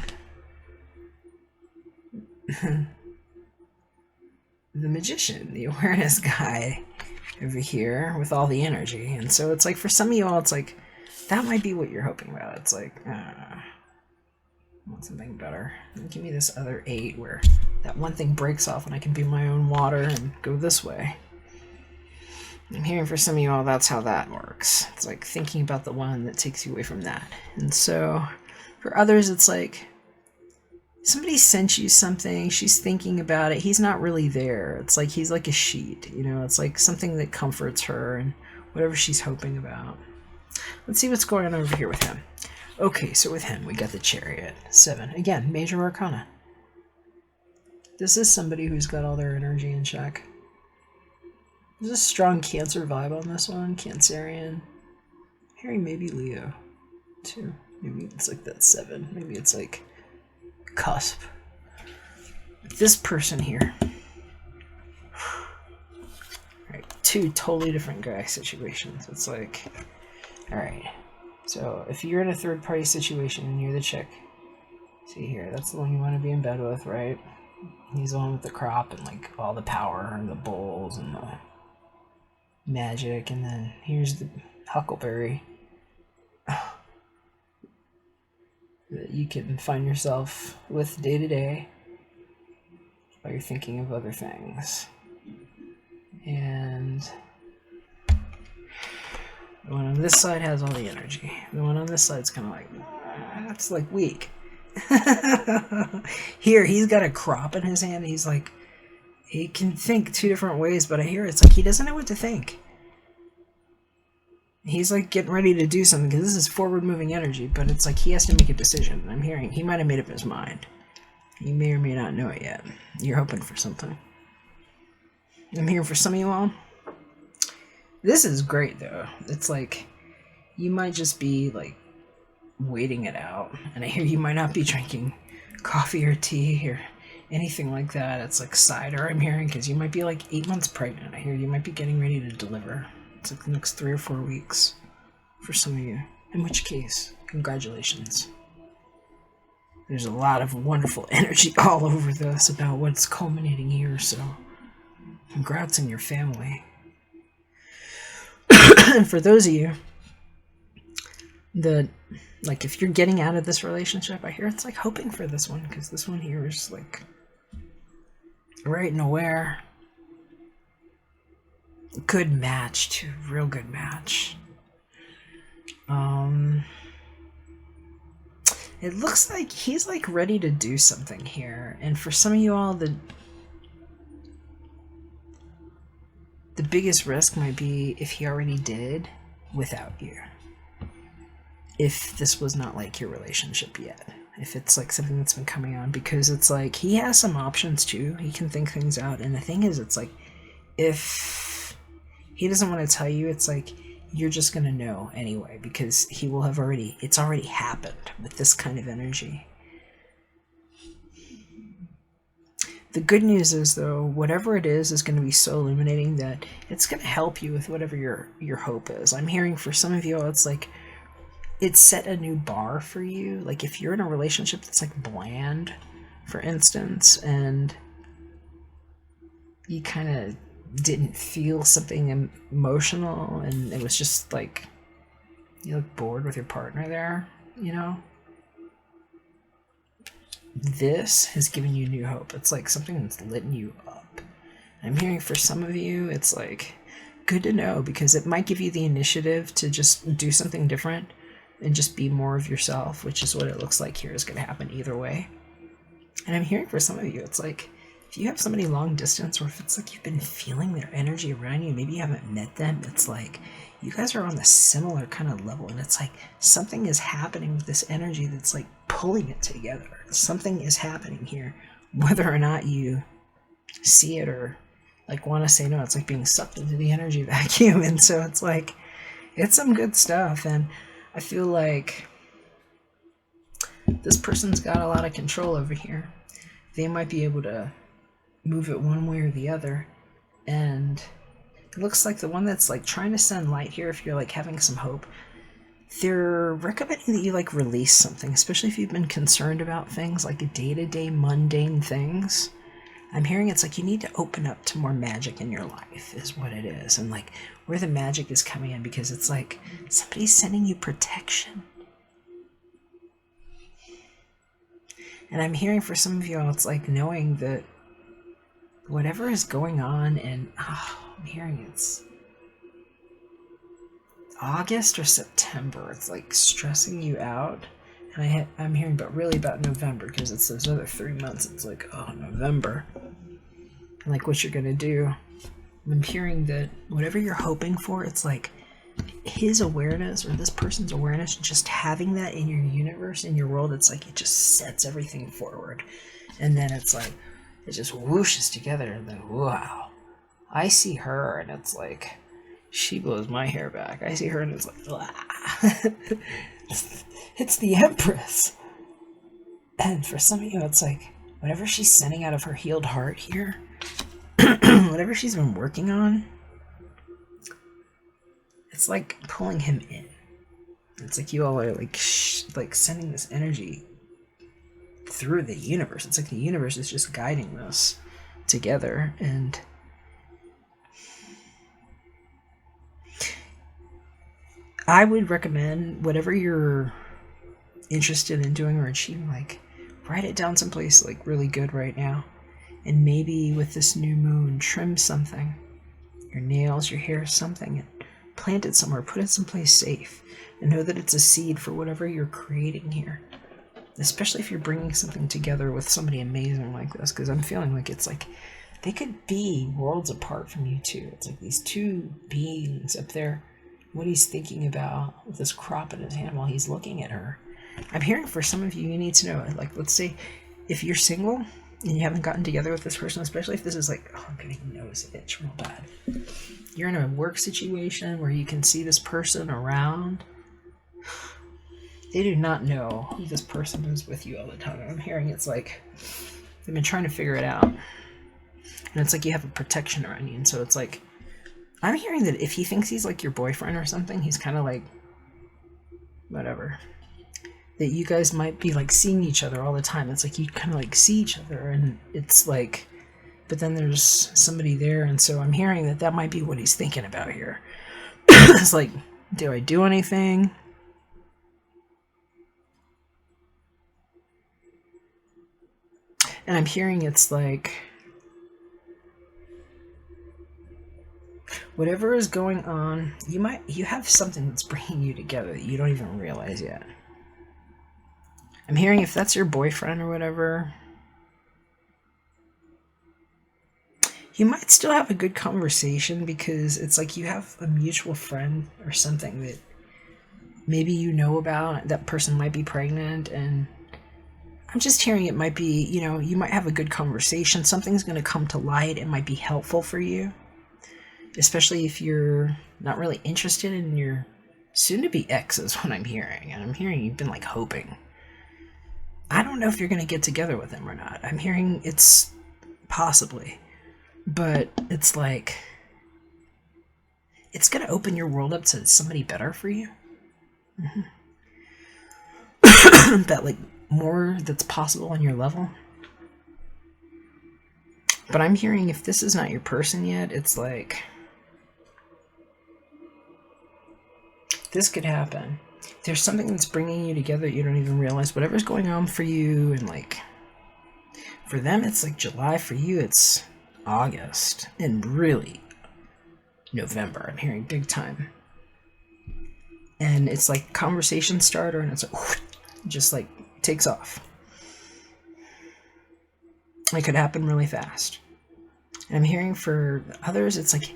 the magician, the awareness guy over here with all the energy. And so it's like for some of y'all, it's like that might be what you're hoping about. It's like I want something better. And give me this other 8 where that one thing breaks off and I can be my own water and go this way. I'm hearing for some of y'all that's how that works. It's like thinking about the one that takes you away from that. And so For others, it's like somebody sent you something, she's thinking about it, he's not really there. It's like he's like a sheet, you know, it's like something that comforts her and whatever she's hoping about. Let's see what's going on over here with him. Okay, so with him, we got the Chariot. 7. Again, major arcana. This is somebody who's got all their energy in check. There's a strong Cancer vibe on this one. Cancerian. Hearing maybe Leo, too. Maybe it's like that 7. Maybe it's like cusp. This person here. Alright, 2 totally different guy situations. It's like, alright. So if you're in a third party situation and you're the chick, see here, that's the one you want to be in bed with, right? He's the one with the crop and like all the power and the bowls and the magic, and then here's the huckleberry that you can find yourself with day to day while you're thinking of other things. And the one on this side has all the energy. The one on this side's kind of like, that's like weak. Here, he's got a crop in his hand. He's like, he can think 2 different ways, but I hear it's like he doesn't know what to think. He's like getting ready to do something because this is forward-moving energy, but it's like he has to make a decision. I'm hearing he might have made up his mind. You may or may not know it yet. You're hoping for something. I'm here for some of you all. This is great, though. It's like you might just be like waiting it out, and I hear you might not be drinking coffee or tea or anything like that. It's like cider, I'm hearing, because you might be like 8 months pregnant. I hear you might be getting ready to deliver. It's like the next 3 or 4 weeks for some of you. In which case, congratulations. There's a lot of wonderful energy all over this about what's culminating here, so congrats on your family. And for those of you that, like, if you're getting out of this relationship, I hear it's like hoping for this one, because this one here is like right and aware. Good match, too. Real good match. It looks like he's like ready to do something here. And for some of you all, the biggest risk might be if he already did without you. If this was not like your relationship yet. If it's like something that's been coming on. Because it's like he has some options too. He can think things out. And the thing is, it's like if he doesn't want to tell you, it's like you're just going to know anyway. Because he will have already, it's already happened with this kind of energy. The good news is, though, whatever it is going to be so illuminating that it's going to help you with whatever your hope is. I'm hearing for some of you, it's like it set a new bar for you. Like if you're in a relationship that's like bland, for instance, and you kind of didn't feel something emotional and it was just like you look bored with your partner there, you know? This has given you new hope. It's like something that's lit you up. I'm hearing for some of you, it's like good to know because it might give you the initiative to just do something different and just be more of yourself, which is what it looks like here is going to happen either way. And I'm hearing for some of you, it's like if you have somebody long distance or if it's like you've been feeling their energy around you, maybe you haven't met them, it's like you guys are on the similar kind of level and it's like something is happening with this energy that's like pulling it together. Something is happening here, whether or not you see it or like want to say no. It's like being sucked into the energy vacuum, and so it's like it's some good stuff. And I feel like this person's got a lot of control over here. They might be able to move it one way or the other, and it looks like the one that's like trying to send light here, if you're like having some hope, they're recommending that you like release something, especially if you've been concerned about things like day-to-day mundane things. I'm hearing it's like you need to open up to more magic in your life is what it is, and like where the magic is coming in, because it's like somebody's sending you protection. And I'm hearing for some of you all, it's like knowing that whatever is going on, and I'm hearing it's August or September, it's like stressing you out. And I'm hearing really about November, because it's those other 3 months. It's like, oh, November. And like what you're gonna do. I'm hearing that whatever you're hoping for, it's like his awareness, or this person's awareness, just having that in your universe, in your world, it's like it just sets everything forward. And then it's like, it just whooshes together, and then, wow. I see her, and it's like, she blows my hair back. I see her, and it's like, wow. It's the Empress. And for some of you, it's like, whatever she's sending out of her healed heart here, whatever she's been working on, it's like pulling him in. It's like you all are like sending this energy through the universe. It's like the universe is just guiding this together. And I would recommend, whatever you're interested in doing or achieving, like write it down someplace like really good right now. And maybe with this new moon, trim something, your nails, your hair, something, and plant it somewhere, put it someplace safe, and know that it's a seed for whatever you're creating here. Especially if you're bringing something together with somebody amazing like this, because I'm feeling like it's like they could be worlds apart from you two. It's like these two beings up there, what he's thinking about with this crop in his hand while he's looking at her. I'm hearing for some of you, you need to know, like, let's say if you're single and you haven't gotten together with this person, especially if this is like, oh, I'm getting nose itch real bad. You're in a work situation where you can see this person around. They do not know who this person is with you all the time. I'm hearing it's like they've been trying to figure it out. And it's like you have a protection around you. And so it's like, I'm hearing that if he thinks he's like your boyfriend or something, he's kind of like, whatever. That you guys might be like seeing each other all the time. It's like you kind of like see each other, and it's like, but then there's somebody there. And so I'm hearing that that might be what he's thinking about here. It's like, do I do anything? And I'm hearing it's like, whatever is going on, you have something that's bringing you together that you don't even realize yet. I'm hearing if that's your boyfriend or whatever, you might still have a good conversation, because it's like you have a mutual friend or something that maybe you know about. That person might be pregnant, and I'm just hearing it might be, you know, you might have a good conversation. Something's going to come to light. It might be helpful for you, especially if you're not really interested in your soon-to-be ex, is what I'm hearing. And I'm hearing you've been like hoping. I don't know if you're going to get together with him or not. I'm hearing it's possibly, but it's like, it's going to open your world up to somebody better for you. Mm-hmm. That like more that's possible on your level. But I'm hearing if this is not your person yet, it's like, this could happen. There's something that's bringing you together you don't even realize. Whatever's going on for you, and like, for them it's like July, for you it's August, and really November. I'm hearing big time. And it's like conversation starter, and it's like, just like takes off. It could happen really fast. And I'm hearing for others, it's like,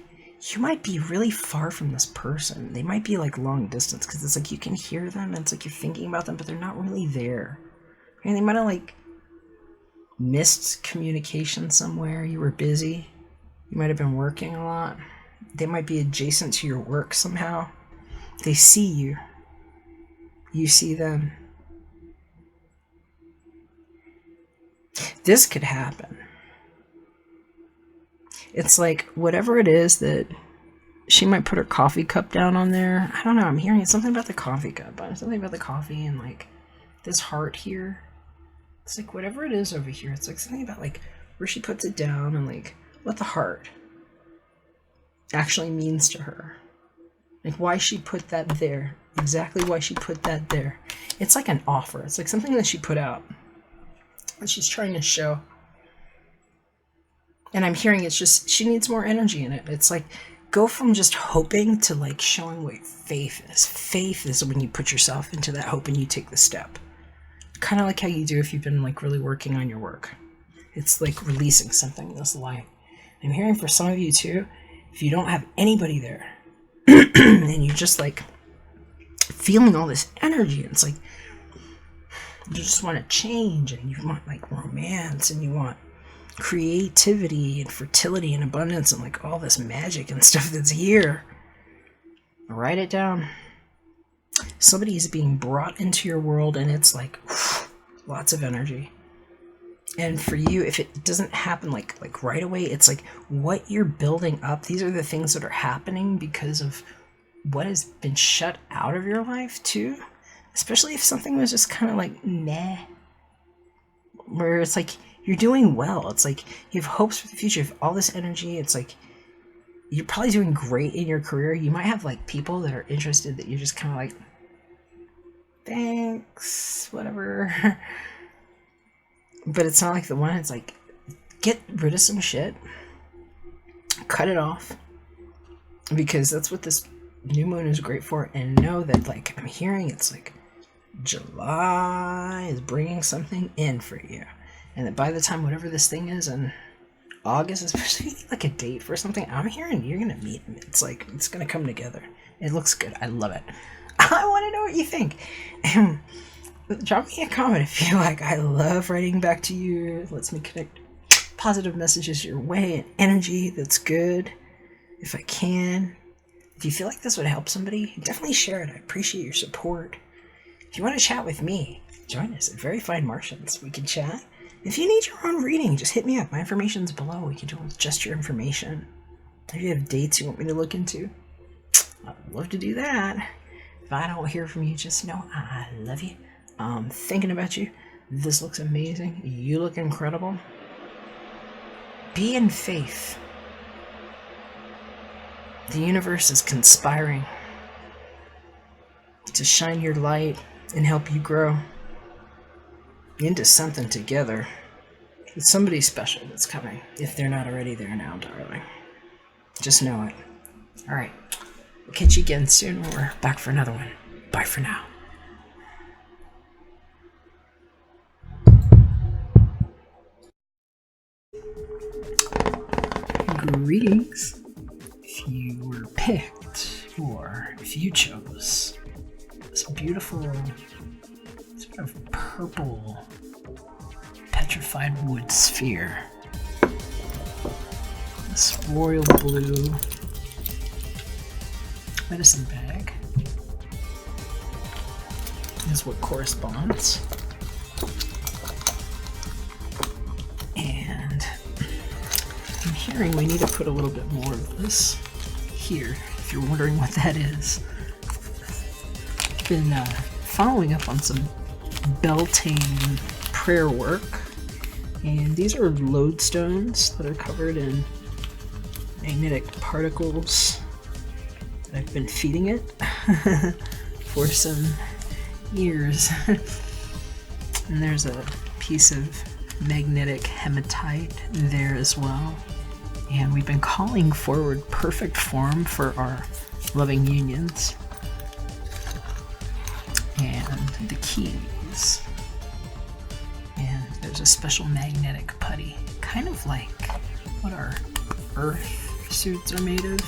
you might be really far from this person. They might be like long distance, because it's like you can hear them, and it's like you're thinking about them, but they're not really there. And they might have like missed communication somewhere. You were busy. You might have been working a lot. They might be adjacent to your work somehow. They see you. You see them. This could happen. It's like, whatever it is that she might put her coffee cup down on there. I don't know. I'm hearing something about the coffee cup. Something about the coffee and like this heart here. It's like whatever it is over here. It's like something about like where she puts it down and like what the heart actually means to her. Like why she put that there. Exactly why she put that there. It's like an offer. It's like something that she put out. And she's trying to show. And I'm hearing it's just, she needs more energy in it. It's like, go from just hoping to like showing what faith is. Faith is when you put yourself into that hope and you take the step. kind of like how you do if you've been like really working on your work. It's like releasing something, this light. I'm hearing for some of you too, if you don't have anybody there, and you're just like feeling all this energy, and it's like you just want to change, and you want like romance, and you want creativity and fertility and abundance and like all this magic and stuff that's here. Write it down. Somebody is being brought into your world, and it's like lots of energy. And for you, if it doesn't happen like right away, it's like what you're building up. These are the things that are happening because of what has been shut out of your life too. Especially if something was just kind of like nah, where it's like you're doing well. It's like you have hopes for the future. You have all this energy. It's like you're probably doing great in your career. You might have like people that are interested that you're just kind of like, thanks, whatever. But it's not like the one. It's like, get rid of some shit, cut it off, because that's what this new moon is great for. And know that, like, I'm hearing it's like July is bringing something in for you, and that by the time whatever this thing is in August, especially like a date for something, I'm hearing you're gonna meet him. It's like it's gonna come together. It looks good. I love it. I want to know what you think. Drop me a comment if you like. I love writing back to you. It lets me connect positive messages your way and energy that's good. If I can. If you feel like this would help somebody, definitely share it. I appreciate your support. If you want to chat with me, join us at Very Fine Martians. We can chat. If you need your own reading, just hit me up. My information's below. We can do it with just your information. If you have dates you want me to look into, I'd love to do that. If I don't hear from you, just know I love you. I'm thinking about you. This looks amazing. You look incredible. Be in faith. The universe is conspiring to shine your light and help you grow into something together with somebody special that's coming. If they're not already there now, darling. Just know it. Alright. We'll catch you again soon when we're back for another one. Bye for now. Greetings. If you were picked, or if you chose this beautiful sort of purple petrified wood sphere, this royal blue medicine bag is what corresponds. And I'm hearing we need to put a little bit more of this here, if you're wondering what that is. I've been following up on some Beltane prayer work, and these are lodestones that are covered in magnetic particles that I've been feeding it for some years. And there's a piece of magnetic hematite there as well. And we've been calling forward perfect form for our loving unions. And the keys. And there's a special magnetic putty, kind of like what our earth suits are made of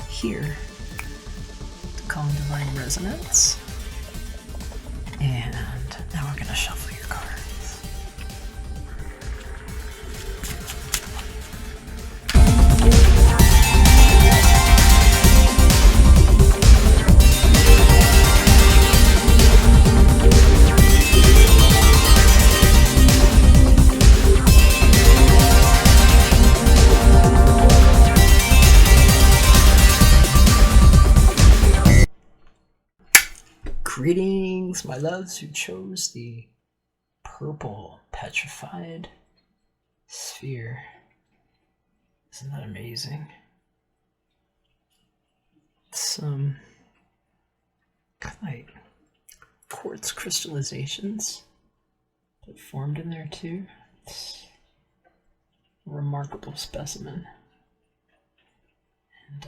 here. Calling divine resonance. And now we're gonna shuffle your cards. Greetings, my loves who chose the purple petrified sphere. Isn't that amazing? Some like quartz crystallizations that formed in there too. It's a remarkable specimen. And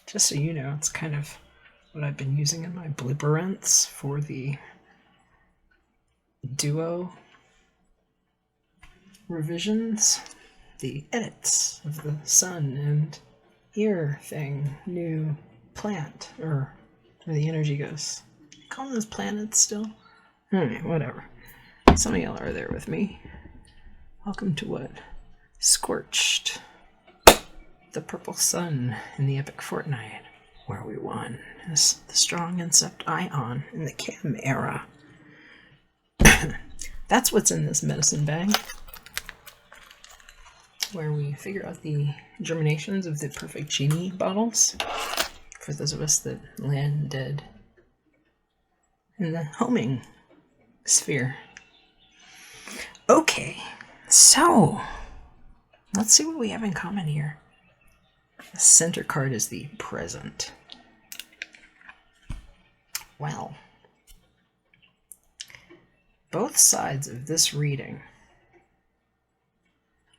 just so you know, it's kind of what I've been using in my blueprints for the duo revisions, the edits of the sun and ear thing, new plant, or where the energy goes. Call those planets still? Alright, whatever. Some of y'all are there with me. Welcome to what? Scorched. The purple sun in the EPIC Fortnite, where we won as the strong incept ion in the Chem era. That's what's in this medicine bag, where we figure out the germinations of the perfect genie bottles for those of us that land dead in the homing sphere. Okay, so let's see what we have in common here. The center card is the present. Well, both sides of this reading,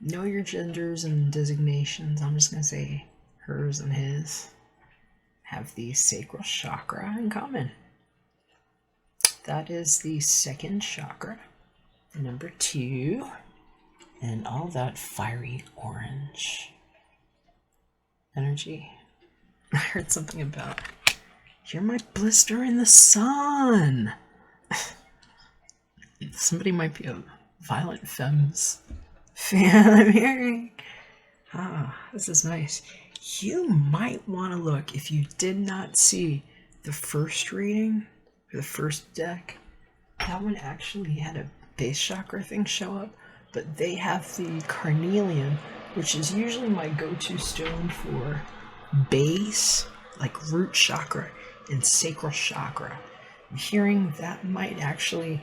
know your genders and designations, I'm just going to say hers and his, have the sacral chakra in common. That is the second chakra, number 2, and all that fiery orange energy. I heard something about, you're my blister in the sun. Somebody might be a Violent Femmes fan, I'm hearing. Ah, this is nice. You might want to look, if you did not see the first reading, or the first deck, that one actually had a base chakra thing show up, but they have the Carnelian, which is usually my go-to stone for base, like root chakra and sacral chakra. I'm hearing that might actually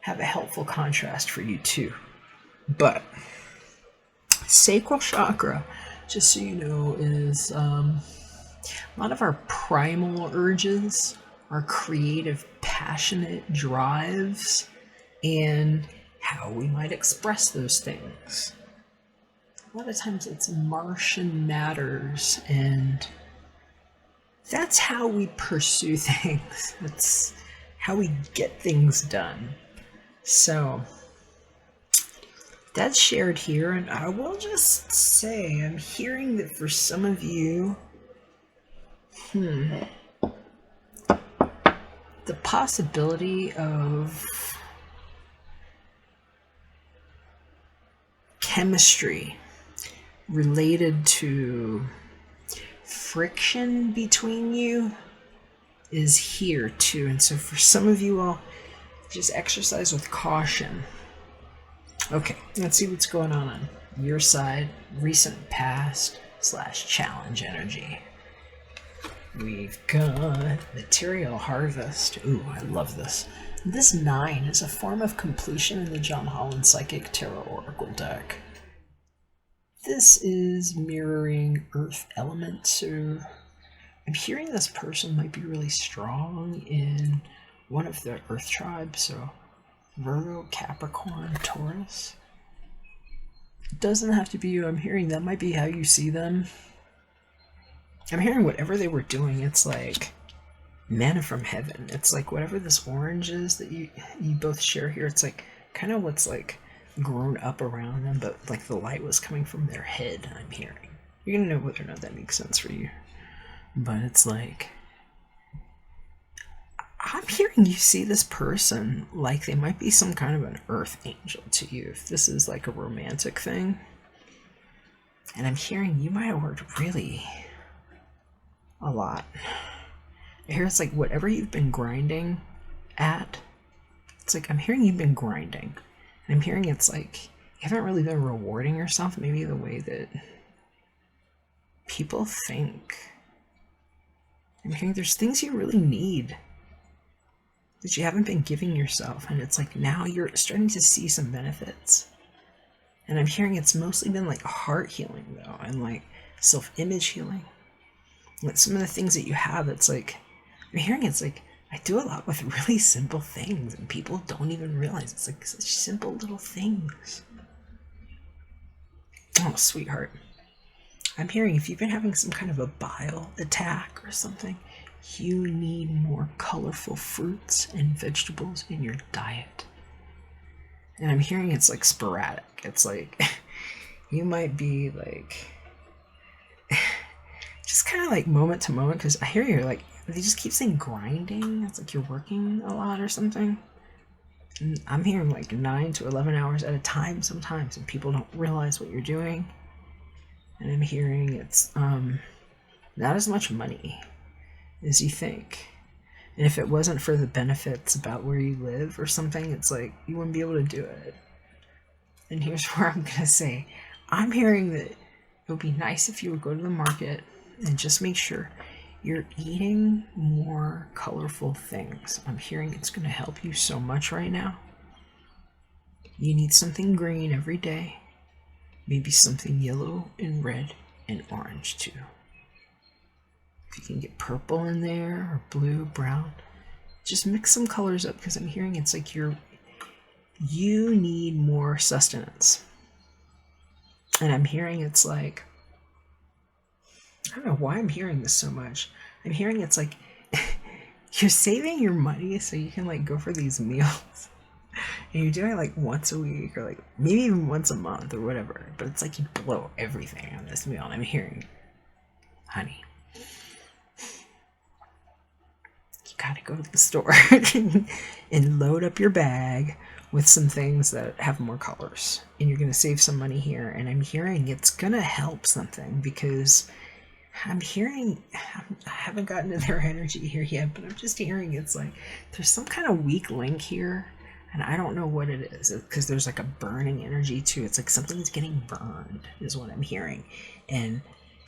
have a helpful contrast for you too. But sacral chakra, just so you know, is a lot of our primal urges, our creative, passionate drives, and how we might express those things. A lot of times it's Martian matters, and that's how we pursue things. That's how we get things done. So that's shared here, and I will just say I'm hearing that for some of you, the possibility of chemistry related to friction between you is here too. And so for some of you all, just exercise with caution. Okay, let's see what's going on your side. Recent past / challenge energy. We've got material harvest. Ooh, I love this. This 9 is a form of completion in the John Holland Psychic Tarot Oracle deck. This is mirroring earth element, so I'm hearing this person might be really strong in one of the earth tribes, so Virgo, Capricorn, Taurus. It doesn't have to be you. I'm hearing that might be how you see them. I'm hearing whatever they were doing, it's like manna from heaven. It's like whatever this orange is that you both share here, it's like kind of what's like grown up around them, but like the light was coming from their head, I'm hearing. You're gonna know whether or not that makes sense for you. But it's like, I'm hearing you see this person like they might be some kind of an earth angel to you, if this is like a romantic thing. And I'm hearing you might have worked really a lot. I hear it's like whatever you've been grinding at, it's like I'm hearing you've been grinding. And I'm hearing it's like you haven't really been rewarding yourself maybe the way that people think. I'm hearing there's things you really need that you haven't been giving yourself, and it's like now you're starting to see some benefits. And I'm hearing it's mostly been like heart healing though, and like self-image healing. Like some of the things that you have, it's like I'm hearing it's like I do a lot with really simple things, and people don't even realize it's like such simple little things. Oh, sweetheart. I'm hearing if you've been having some kind of a bile attack or something, you need more colorful fruits and vegetables in your diet. And I'm hearing it's like sporadic. It's like you might be like just kind of like moment to moment, because I hear you're like, they just keep saying grinding. It's like you're working a lot or something. And I'm hearing like 9 to 11 hours at a time sometimes, and people don't realize what you're doing. And I'm hearing it's not as much money as you think. And if it wasn't for the benefits about where you live or something, it's like you wouldn't be able to do it. And here's where I'm going to say, I'm hearing that it would be nice if you would go to the market and just make sure you're eating more colorful things. I'm hearing it's going to help you so much right now. You need something green every day. Maybe something yellow and red and orange too. If you can get purple in there, or blue, brown, just mix some colors up, because I'm hearing it's like you need more sustenance. And I'm hearing it's like, I don't know why I'm hearing this so much. I'm hearing it's like you're saving your money so you can like go for these meals. And you're doing it like once a week, or like maybe even once a month or whatever. But it's like you blow everything on this meal. And I'm hearing, honey, you gotta go to the store and load up your bag with some things that have more colors. And you're gonna save some money here. And I'm hearing it's gonna help something, because I'm hearing, I haven't gotten to their energy here yet, but I'm just hearing it's like there's some kind of weak link here, and I don't know what it is, because there's like a burning energy too. It's like something's getting burned is what I'm hearing. And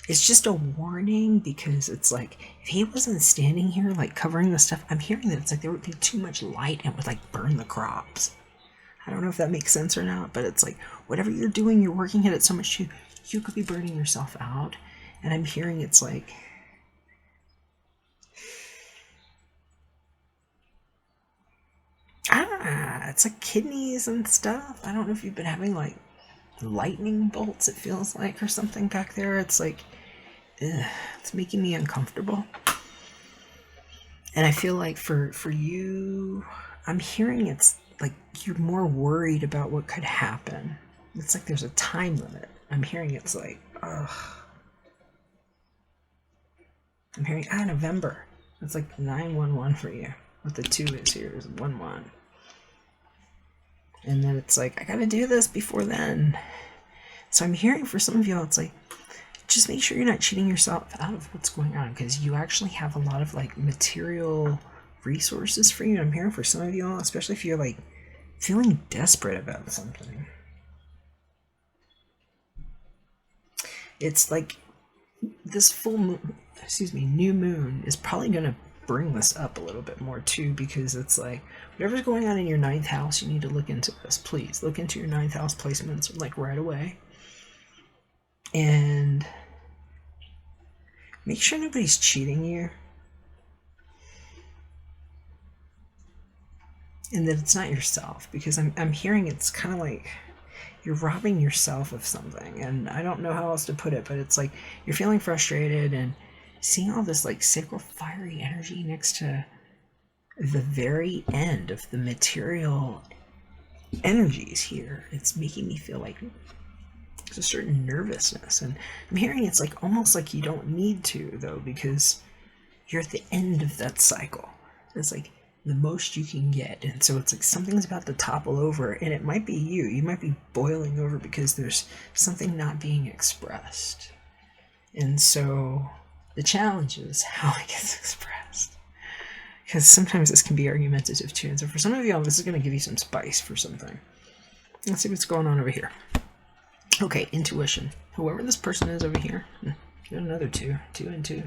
it's just a warning, because it's like if he wasn't standing here like covering the stuff, I'm hearing that it's like there would be too much light and it would like burn the crops. I don't know if that makes sense or not, but it's like whatever you're doing, you're working at it so much you could be burning yourself out. And I'm hearing it's like, it's like kidneys and stuff. I don't know if you've been having like lightning bolts, it feels like, or something back there. It's like, it's making me uncomfortable. And I feel like for you, I'm hearing it's like you're more worried about what could happen. It's like there's a time limit. I'm hearing it's like, ugh. I'm hearing, November. It's like 911 for you. What the 2 is here is 11. And then it's like, I gotta do this before then. So I'm hearing for some of y'all, it's like, just make sure you're not cheating yourself out of what's going on, because you actually have a lot of like material resources for you. I'm hearing for some of y'all, especially if you're like feeling desperate about something. It's like this new moon is probably going to bring this up a little bit more too, because it's like whatever's going on in your 9th house, you need to look into this. Please look into your 9th house placements like right away, and make sure nobody's cheating you, and that it's not yourself, because I'm hearing it's kind of like you're robbing yourself of something, and I don't know how else to put it, but it's like you're feeling frustrated and seeing all this like sacral fiery energy next to the very end of the material energies here. It's making me feel like there's a certain nervousness, and I'm hearing it's like almost like you don't need to though, because you're at the end of that cycle. It's like the most you can get, and so it's like something's about to topple over, and it might be you might be boiling over because there's something not being expressed. And so the challenge is how it gets expressed, because sometimes this can be argumentative too. And so for some of y'all, this is going to give you some spice for something. Let's see what's going on over here. Okay, intuition. Whoever this person is over here, get another 2 and 2.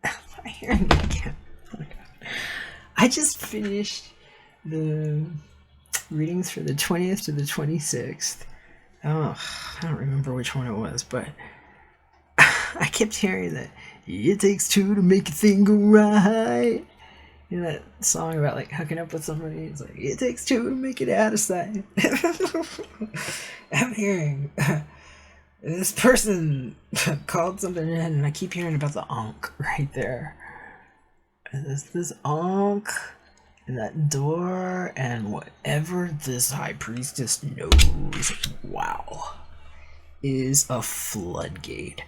I'm hearing it again. Oh my god. I just finished the readings for the 20th to the 26th. Oh, I don't remember which one it was, but I kept hearing that it takes 2 to make a thing go right. You know that song about like hooking up with somebody? It's like, it takes 2 to make it out of sight. I'm hearing this person called something in, and I keep hearing about the onk right there. This onk And that door and whatever this high priestess knows, wow, is a floodgate.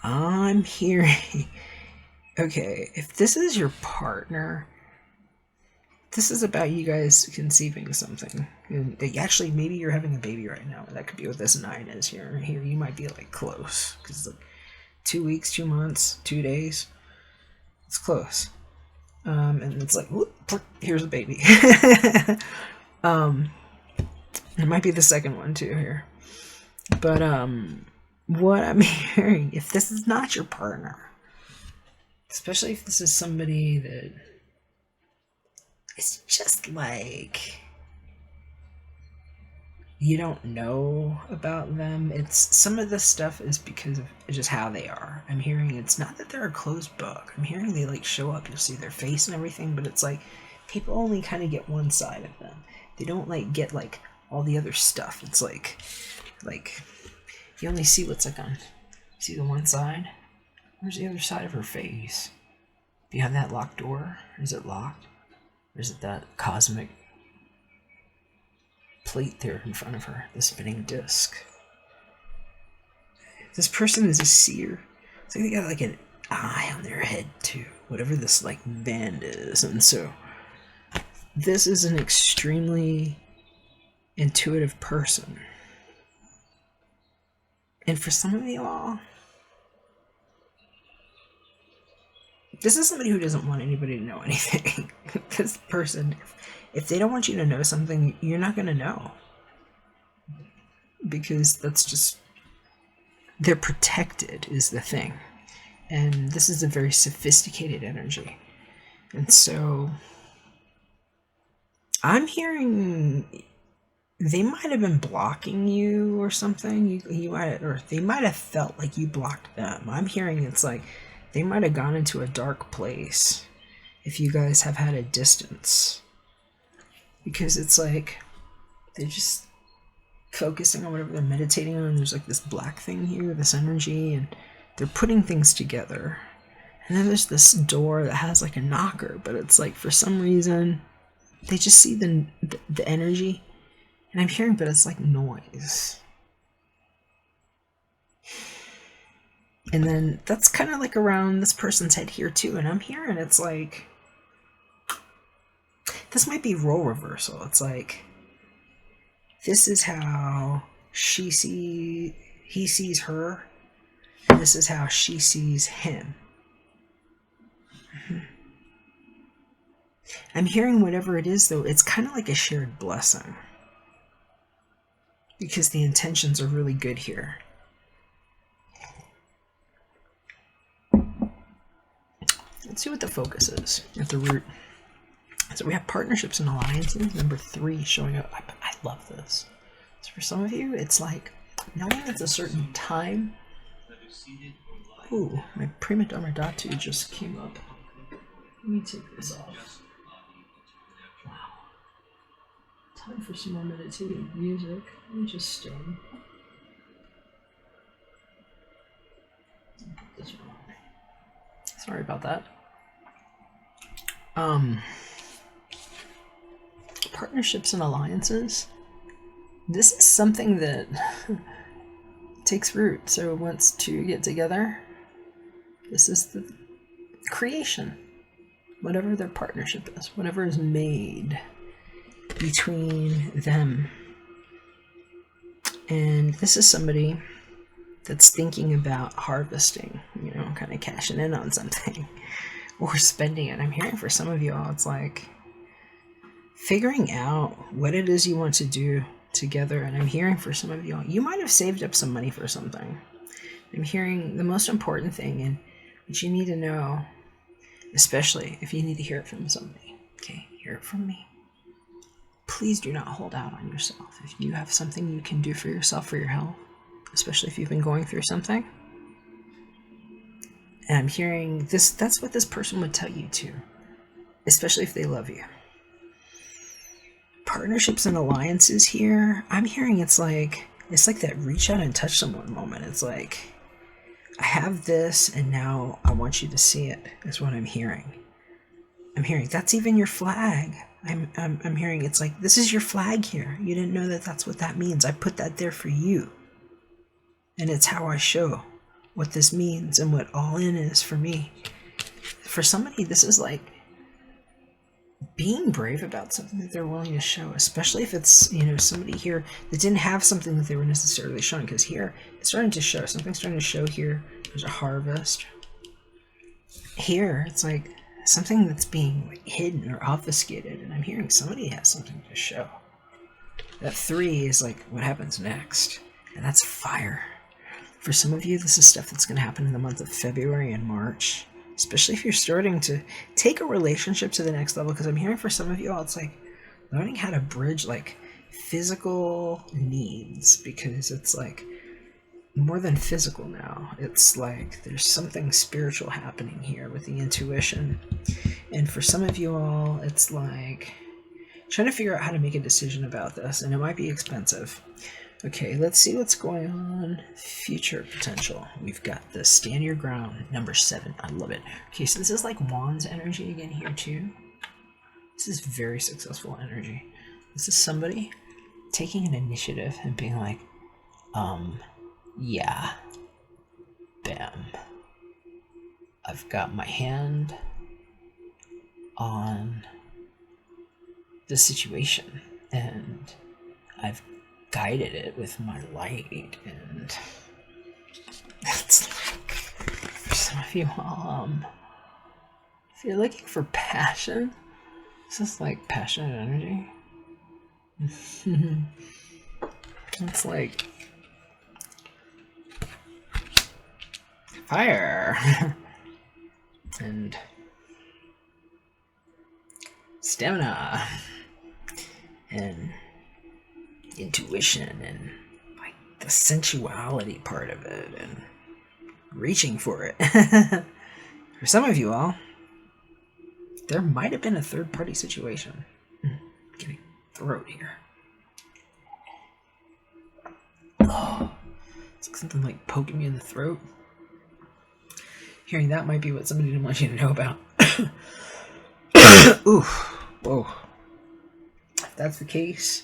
I'm hearing... Okay, if this is your partner, this is about you guys conceiving something. And actually, maybe you're having a baby right now. That could be what this 9 is here. Here, you might be like close. Because like 2 weeks, 2 months, 2 days. It's close. And it's like, whoop, here's a baby. It might be the second one too here. But what I'm hearing, if this is not your partner, especially if this is somebody that it's just like you don't know about them. It's some of this stuff is because of just how they are. I'm hearing it's not that they're a closed book. I'm hearing they like show up, you'll see their face and everything, but it's like people only kind of get one side of them. They don't like get like all the other stuff. It's like you only see what's like on, see the one side? Where's the other side of her face? Behind that locked door? Is it locked? Or is it that cosmic plate there in front of her, the spinning disc? This person is a seer. It's like they got like an eye on their head too, whatever this like band is. And so this is an extremely intuitive person. And for some of you all, this is somebody who doesn't want anybody to know anything. This person, if they don't want you to know something, you're not going to know. Because that's just, they're protected is the thing. And this is a very sophisticated energy. And so, I'm hearing they might have been blocking you or something. You might, or they might have felt like you blocked them. I'm hearing it's like, they might have gone into a dark place if you guys have had a distance. Because it's like they're just focusing on whatever they're meditating on. There's like this black thing here, this energy, and they're putting things together. And then there's this door that has like a knocker, but it's like for some reason they just see the energy. And I'm hearing, but it's like noise. And then that's kind of like around this person's head here too. And I'm hearing it's like, this might be role reversal. It's like, this is how he sees her. And this is how she sees him. Mm-hmm. I'm hearing whatever it is though, it's kind of like a shared blessing. Because the intentions are really good here. Let's see what the focus is at the root. So we have partnerships and alliances. Number 3 showing up. I love this. So for some of you, it's like knowing it's a certain time. Ooh, my prima donna datu just came up. Let me take this off. Wow. Time for some more meditative music. Let me just put this wrong. Sorry about that. Partnerships and alliances. This is something that takes root. So once two get together, this is the creation. Whatever their partnership is, whatever is made between them. And this is somebody that's thinking about harvesting, you know, kind of cashing in on something or spending it. I'm hearing for some of you all, it's like figuring out what it is you want to do together. And I'm hearing for some of you all, you might have saved up some money for something. I'm hearing the most important thing and what you need to know, especially if you need to hear it from somebody. Okay, hear it from me. Please do not hold out on yourself. If you have something you can do for yourself, for your health, especially if you've been going through something. And I'm hearing this, that's what this person would tell you too, especially if they love you. Partnerships and alliances here, I'm hearing it's like that reach out and touch someone moment. It's like, I have this and now I want you to see it, is what I'm hearing. I'm hearing that's even your flag. I'm hearing it's like, this is your flag here. You didn't know that that's what that means. I put that there for you. And it's how I show what this means and what all in is for me. For somebody, this is like being brave about something that they're willing to show, especially if it's, you know, somebody here that didn't have something that they were necessarily showing, because here it's starting to show. Something's starting to show here. There's a harvest. Here, it's like something that's being like hidden or obfuscated, and I'm hearing somebody has something to show. That 3 is like what happens next, and that's fire. For some of you, this is stuff that's going to happen in the month of February and March, especially if you're starting to take a relationship to the next level, because I'm hearing for some of you all, it's like learning how to bridge like physical needs, because it's like more than physical now. It's like there's something spiritual happening here with the intuition. And for some of you all, it's like trying to figure out how to make a decision about this, and it might be expensive. Okay, let's see what's going on. Future potential. We've got the stand your ground, number 7. I love it. Okay, so this is like Wands energy again here too. This is very successful energy. This is somebody taking an initiative and being like, yeah, bam. I've got my hand on the situation, and I've guided it with my light, and that's like, for some of you all, if you're looking for passion, this is like passionate energy. It's like fire and stamina and intuition and like the sensuality part of it and reaching for it. For some of you all, there might have been a third-party situation. Getting throat here. Oh, it's like something like poking me in the throat. Hearing that might be what somebody didn't want you to know about. Ooh, whoa. If that's the case,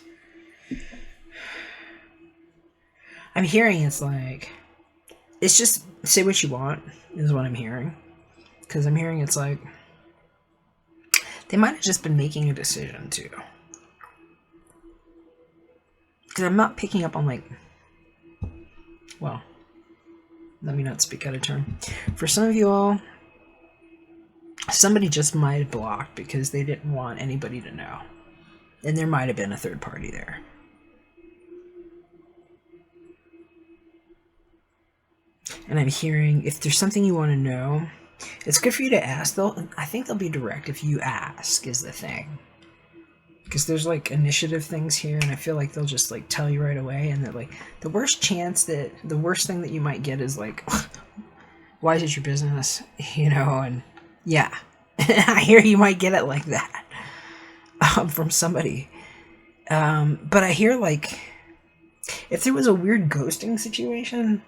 I'm hearing it's like, it's just say what you want, is what I'm hearing. Because I'm hearing it's like, they might have just been making a decision too. Because I'm not picking up on like, well, let me not speak out of turn. For some of you all, somebody just might have blocked because they didn't want anybody to know. And there might have been a third party there. And I'm hearing, if there's something you want to know, it's good for you to ask. I think they'll be direct if you ask, is the thing. Because there's like initiative things here, and I feel like they'll just like tell you right away, and that like the worst thing that you might get is like, why is it your business? You know, and yeah. I hear you might get it like that from somebody. But I hear like, if there was a weird ghosting situation,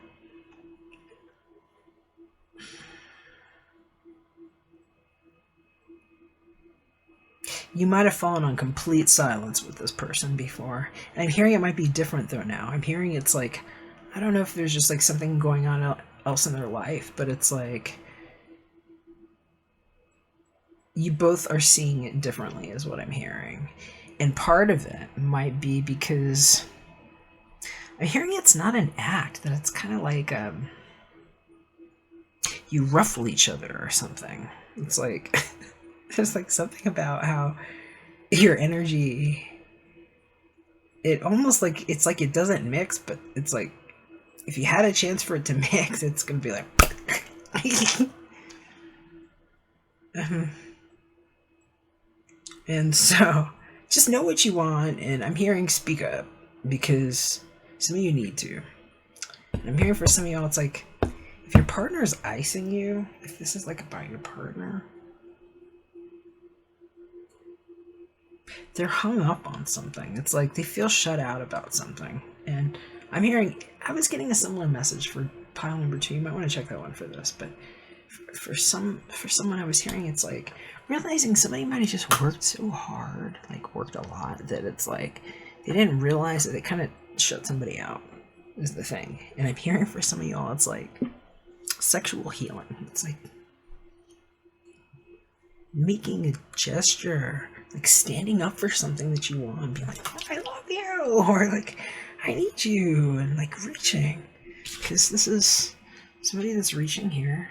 you might have fallen on complete silence with this person before. And I'm hearing it might be different though now. I'm hearing it's like, I don't know if there's just like something going on else in their life, but it's like, you both are seeing it differently is what I'm hearing. And part of it might be because I'm hearing it's not an act, that it's kind of like you ruffle each other or something. It's like there's like something about how your energy, it almost like, it's like it doesn't mix, but it's like if you had a chance for it to mix, it's gonna be like And so just know what you want, and I'm hearing speak up, because some of you need to. And I'm hearing for some of y'all, it's like, if your partner is icing you, if this is like about your partner, they're hung up on something. It's like they feel shut out about something. And I'm hearing, I was getting a similar message for pile number 2. You might want to check that one for this, but for someone I was hearing, it's like realizing somebody might have just worked so hard, like worked a lot, that it's like they didn't realize that they kind of shut somebody out is the thing. And I'm hearing for some of y'all, it's like sexual healing. It's like making a gesture, like standing up for something that you want, and being like, oh, I love you, or like, I need you, and like reaching. Because this is somebody that's reaching here,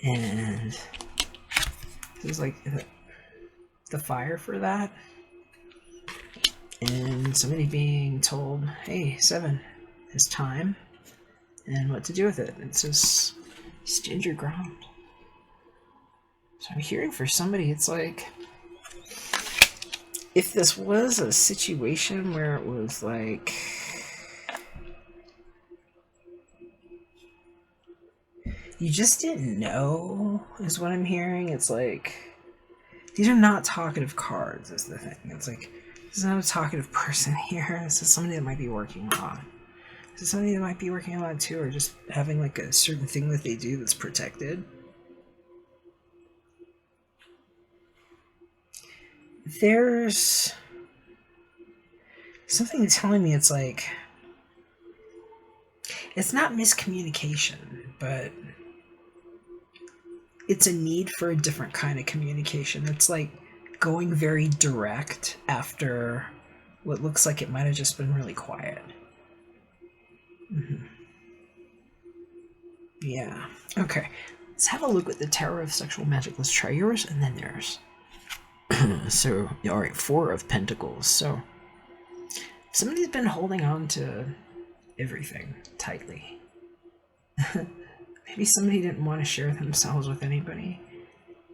and this is like the fire for that. And somebody being told, hey, 7 is time, and what to do with it. It says, stand your ground. So I'm hearing for somebody, it's like, if this was a situation where it was like, you just didn't know, is what I'm hearing. It's like, these are not talkative cards, is the thing. It's like, this is not a talkative person here. This is somebody that might be working a lot. This is somebody that might be working a lot too, or just having like a certain thing that they do that's protected. There's something telling me it's like, it's not miscommunication, but it's a need for a different kind of communication. It's like going very direct after what looks like it might have just been really quiet. Yeah. Okay. Let's have a look at the Tower of Sexual Magic. Let's try yours and then theirs. So, alright, 4 of Pentacles. So, somebody's been holding on to everything tightly. Maybe somebody didn't want to share themselves with anybody.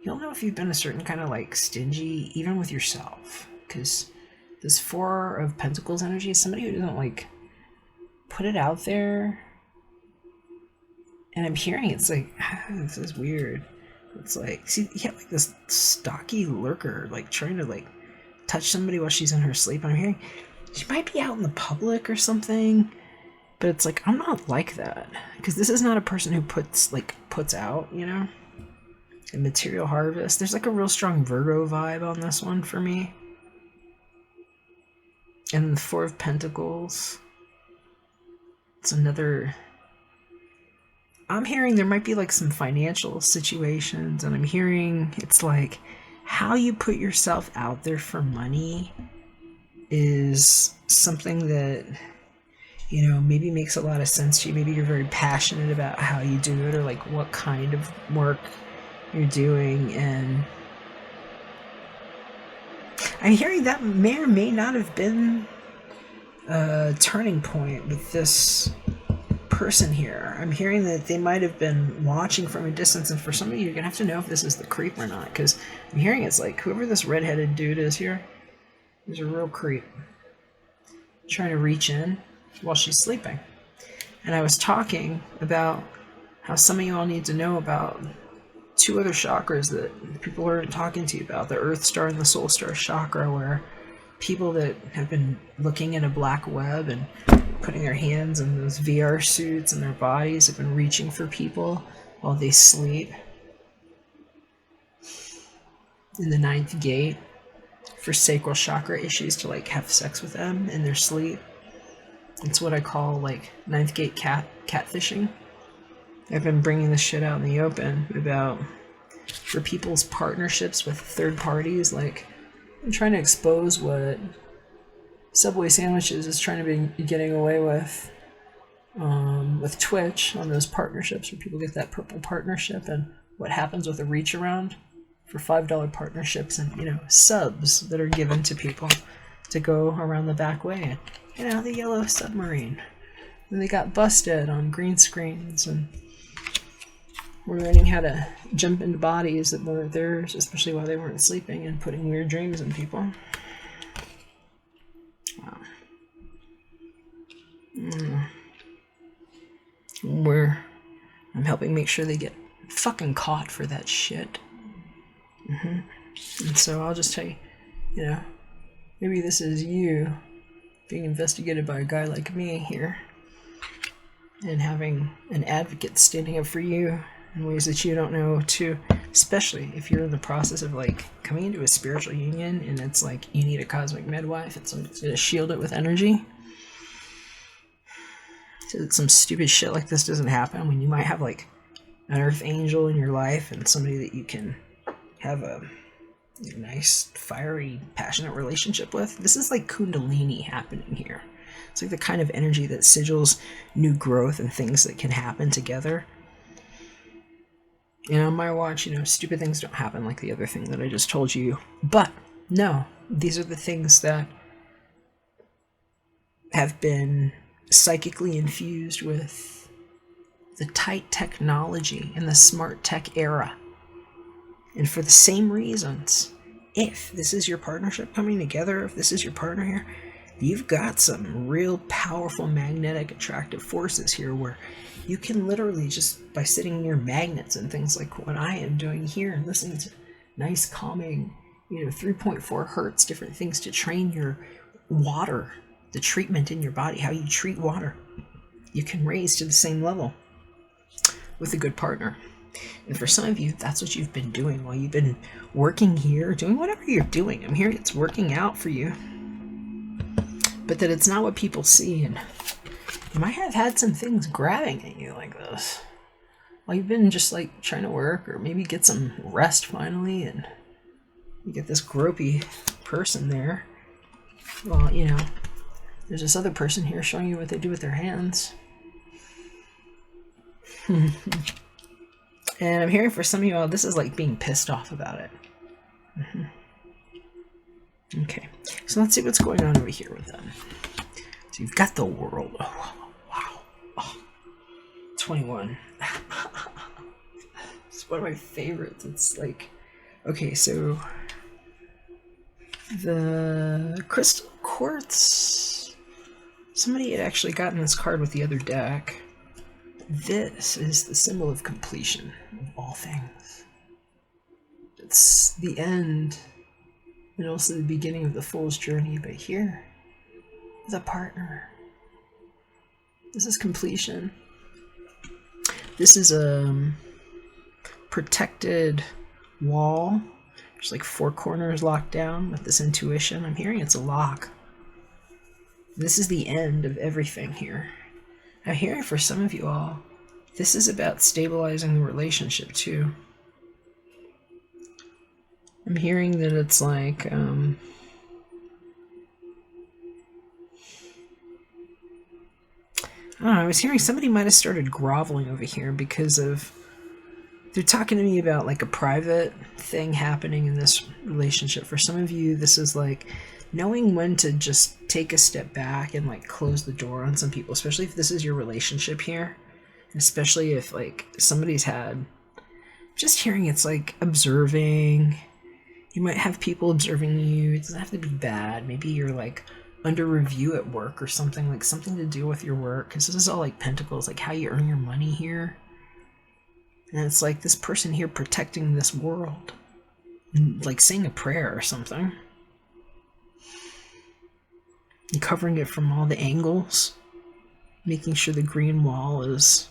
You'll know if you've been a certain kind of like stingy, even with yourself. Because this 4 of Pentacles energy is somebody who doesn't like put it out there. And I'm hearing it's like, this is weird. It's like, see, you have like this stocky lurker, like trying to like touch somebody while she's in her sleep. I'm hearing she might be out in the public or something, but it's like, I'm not like that, because this is not a person who puts out, you know, a material harvest. There's like a real strong Virgo vibe on this one for me. And the 4 of Pentacles, it's another. I'm hearing there might be like some financial situations, and I'm hearing it's like how you put yourself out there for money is something that, you know, maybe makes a lot of sense to you. Maybe you're very passionate about how you do it, or like what kind of work you're doing. And I'm hearing that may or may not have been a turning point with this person here. I'm hearing that they might have been watching from a distance, and for some of you, you're gonna have to know if this is the creep or not, because I'm hearing it's like whoever this redheaded dude is here is a real creep, trying to reach in while she's sleeping. And I was talking about how some of you all need to know about 2 other chakras that people aren't talking to you about, the Earth Star and the Soul Star chakra, where people that have been looking in a black web and putting their hands in those VR suits and their bodies have been reaching for people while they sleep. In the 9th gate, for sacral chakra issues, to like have sex with them in their sleep. It's what I call like 9th gate catfishing. I've been bringing this shit out in the open about for people's partnerships with third parties. Like, I'm trying to expose what Subway Sandwiches is trying to be getting away with Twitch on those partnerships where people get that purple partnership, and what happens with a reach around for $5 partnerships, and, you know, subs that are given to people to go around the back way, and, you know, the yellow submarine. And they got busted on green screens, and we're learning how to jump into bodies that weren't theirs, especially while they weren't sleeping, and putting weird dreams in people. Wow. I'm helping make sure they get fucking caught for that shit. And so I'll just tell you, you know, maybe this is you being investigated by a guy like me here, and having an advocate standing up for you in ways that you don't know too, especially if you're in the process of like coming into a spiritual union and it's like you need a cosmic midwife and somebody's gonna shield it with energy. So that some stupid shit like this doesn't happen when you might have like an earth angel in your life and somebody that you can have a nice, fiery, passionate relationship with. This is like Kundalini happening here. It's like the kind of energy that sigils new growth and things that can happen together. And on my watch, you know, stupid things don't happen like the other thing that I just told you. But no, these are the things that have been psychically infused with the tight technology in the smart tech era. And for the same reasons, if this is your partnership coming together, if this is your partner here, you've got some real powerful magnetic attractive forces here where you can literally just by sitting near magnets and things like what I am doing here and listening to nice calming, you know, 3.4 hertz, different things to train your water, the treatment in your body, how you treat water, you can raise to the same level with a good partner. And for some of you, that's what you've been doing while you've been working here, doing whatever you're doing. I'm hearing it's working out for you, but that it's not what people see. And you might have had some things grabbing at you like this while you've been just like trying to work or maybe get some rest finally, and you get this gropey person there. Well, you know, there's this other person here showing you what they do with their hands. And I'm hearing for some of you all, this is like being pissed off about it. Okay, so let's see what's going on over here with them. So you've got the world. Oh, wow. Oh, 21. It's one of my favorites. It's like, okay, so the crystal quartz. Somebody had actually gotten this card with the other deck. This is the symbol of completion of all things. It's the end and also the beginning of the fool's journey, but here is a partner. This is completion. This is a protected wall. There's like 4 corners locked down with this intuition. I'm hearing it's a lock. This is the end of everything here. I'm hearing for some of you all, this is about stabilizing the relationship too. I'm hearing that it's like, I don't know, I was hearing somebody might have started groveling over here because of, they're talking to me about like a private thing happening in this relationship. For some of you, this is like knowing when to just take a step back and like close the door on some people, especially if this is your relationship here, especially if like somebody's had, just hearing it's like observing. You might have people observing you. It doesn't have to be bad. Maybe you're like under review at work or something, like something to do with your work, because this is all like pentacles, like how you earn your money here. And it's like this person here protecting this world, like saying a prayer or something. And covering it from all the angles, making sure the green wall is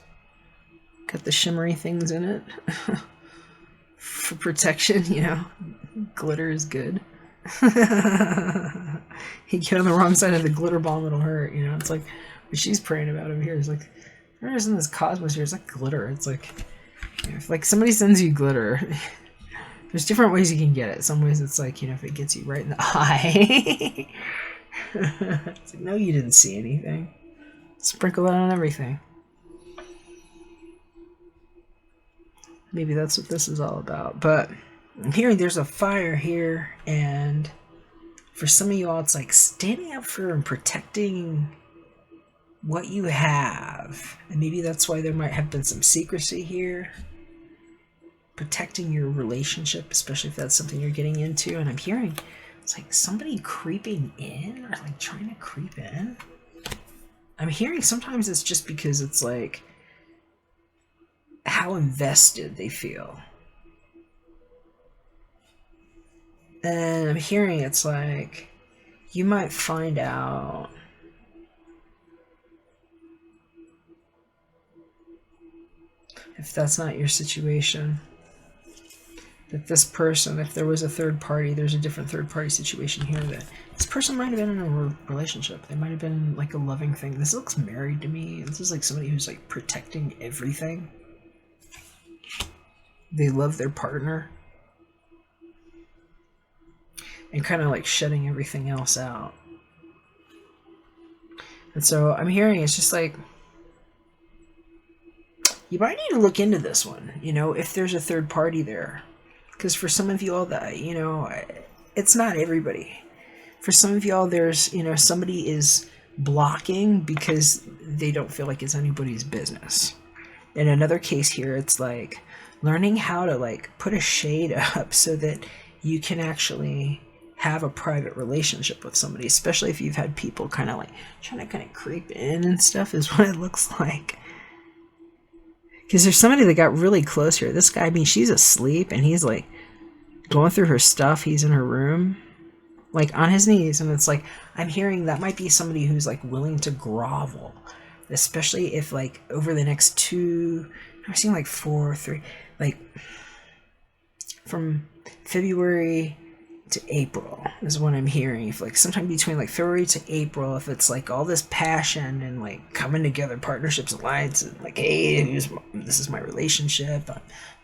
got the shimmery things in it for protection, you know. Glitter is good. You get on the wrong side of the glitter bomb, it'll hurt, you know. It's like what she's praying about over here is like, there's in this cosmos here, it's like glitter. It's like, you know, if like somebody sends you glitter, there's different ways you can get it. Some ways it's like, you know, if it gets you right in the eye. It's like, no, you didn't see anything. Sprinkle that on everything. Maybe that's what this is all about. But I'm hearing there's a fire here, and for some of you all, it's like standing up for and protecting what you have. And maybe that's why there might have been some secrecy here. Protecting your relationship, especially if that's something you're getting into. And I'm hearing it's like somebody creeping in or like trying to creep in. I'm hearing sometimes it's just because it's like how invested they feel. And I'm hearing it's like you might find out if that's not your situation. That this person, if there was a third party, there's a different third party situation here, that this person might have been in a relationship. They might have been like a loving thing. This looks married to me. This is like somebody who's like protecting everything. They love their partner. And kind of like shutting everything else out. And so I'm hearing it's just like, you might need to look into this one, you know, if there's a third party there. Because for some of y'all, that, you know, it's not everybody. For some of y'all, there's, you know, somebody is blocking because they don't feel like it's anybody's business. In another case here, it's like learning how to like put a shade up so that you can actually have a private relationship with somebody, especially if you've had people kind of like trying to kind of creep in and stuff, is what it looks like. Because there's somebody that got really close here. This guy, I mean, she's asleep and he's like going through her stuff. He's in her room, like on his knees. And it's like, I'm hearing that might be somebody who's like willing to grovel, especially if like over the next 2, I'm seeing like 4, 3, like from February to April is what I'm hearing. If like sometime between like February to April, if it's like all this passion and like coming together, partnerships, alliances, like, hey, this is my relationship.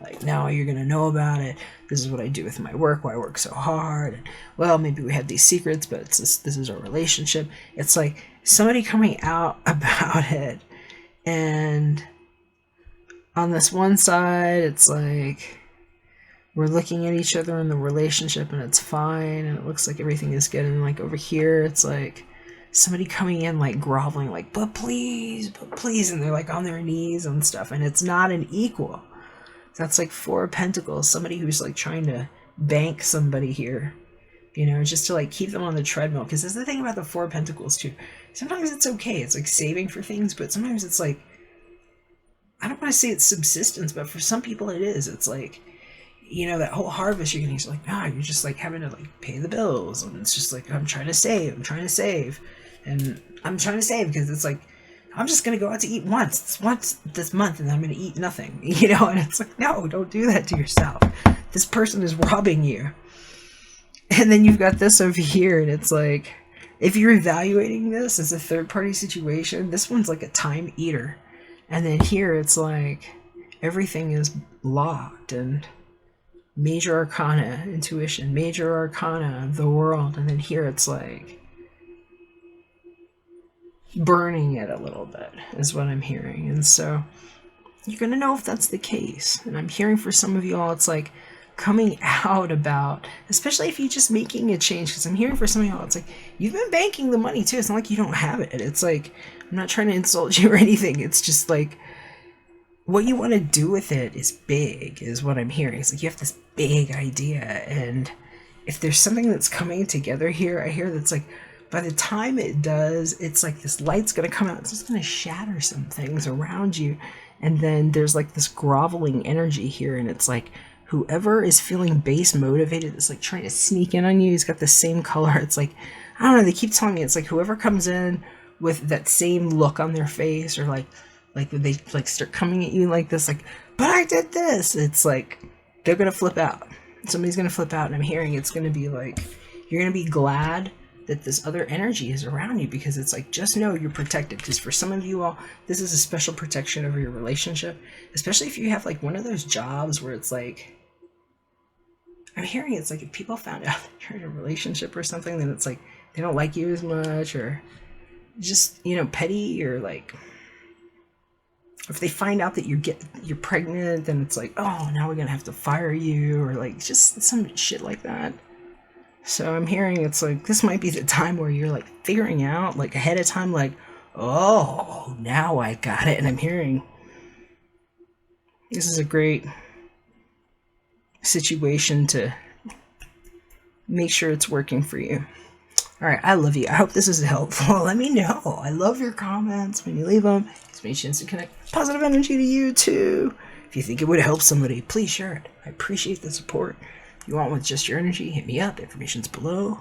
Like, now you're gonna know about it. This is what I do with my work. Why I work so hard. And, well, maybe we have these secrets, but this is our relationship. It's like somebody coming out about it, and on this one side, it's like, we're looking at each other in the relationship and it's fine and it looks like everything is good. And like over here, it's like somebody coming in like groveling, like, but please, and they're like on their knees and stuff. And it's not an equal. That's like 4 of Pentacles, somebody who's like trying to bank somebody here, you know, just to like keep them on the treadmill. Because that's the thing about the 4 of Pentacles too. Sometimes it's okay. It's like saving for things, but sometimes it's like, I don't want to say it's subsistence, but for some people it is. It's like, you know, that whole harvest you're getting, it's like, you're just like having to like pay the bills, and it's just like, I'm trying to save, and I'm trying to save because it's like, I'm just gonna go out to eat once this month, and I'm gonna eat nothing, you know. And it's like, no, don't do that to yourself. This person is robbing you. And then you've got this over here, and it's like, if you're evaluating this as a third-party situation, this one's like a time eater. And then here it's like everything is locked, and major arcana, intuition, major arcana, the world, and then here it's like burning it a little bit is what I'm hearing. And so you're gonna know if that's the case. And I'm hearing for some of y'all, it's like coming out about, especially if you're just making a change, because I'm hearing for some of y'all, it's like you've been banking the money too. It's not like you don't have it. It's like, I'm not trying to insult you or anything. It's just like, what you want to do with it is big, is what I'm hearing. It's like you have this big idea, and if there's something that's coming together here, I hear that's like, by the time it does, it's like this light's going to come out. It's just going to shatter some things around you, and then there's like this groveling energy here, and it's like whoever is feeling base motivated, it's like trying to sneak in on you, he's got the same color. It's like, I don't know, they keep telling me it's like whoever comes in with that same look on their face, or like they like start coming at you like this, like, but I did this. It's like they're gonna flip out. Somebody's gonna flip out, and I'm hearing it's gonna be like you're gonna be glad that this other energy is around you, because it's like, just know you're protected. Because for some of you all, this is a special protection over your relationship, especially if you have like one of those jobs where it's like, I'm hearing it's like if people found out that you're in a relationship or something, then it's like they don't like you as much, or just, you know, petty, or like, if they find out that you're pregnant, then it's like, oh, now we're gonna have to fire you, or like just some shit like that. So I'm hearing it's like this might be the time where you're like figuring out like ahead of time, like, oh, now I got it. And I'm hearing this is a great situation to make sure it's working for you. All right, I love you. I hope this is helpful. Let me know. I love your comments when you leave them. It gives me a chance to connect positive energy to you too. If you think it would help somebody, please share it. I appreciate the support. If you want with just your energy, hit me up. Information's below.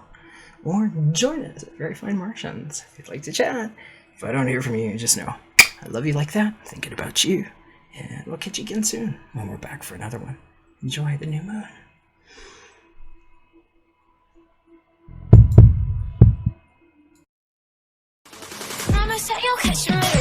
Or join us at Very Fine Martians if you'd like to chat. If I don't hear from you, just know I love you like that. Thinking about you. And we'll catch you again soon when we're back for another one. Enjoy the new moon. Promise that you'll catch me.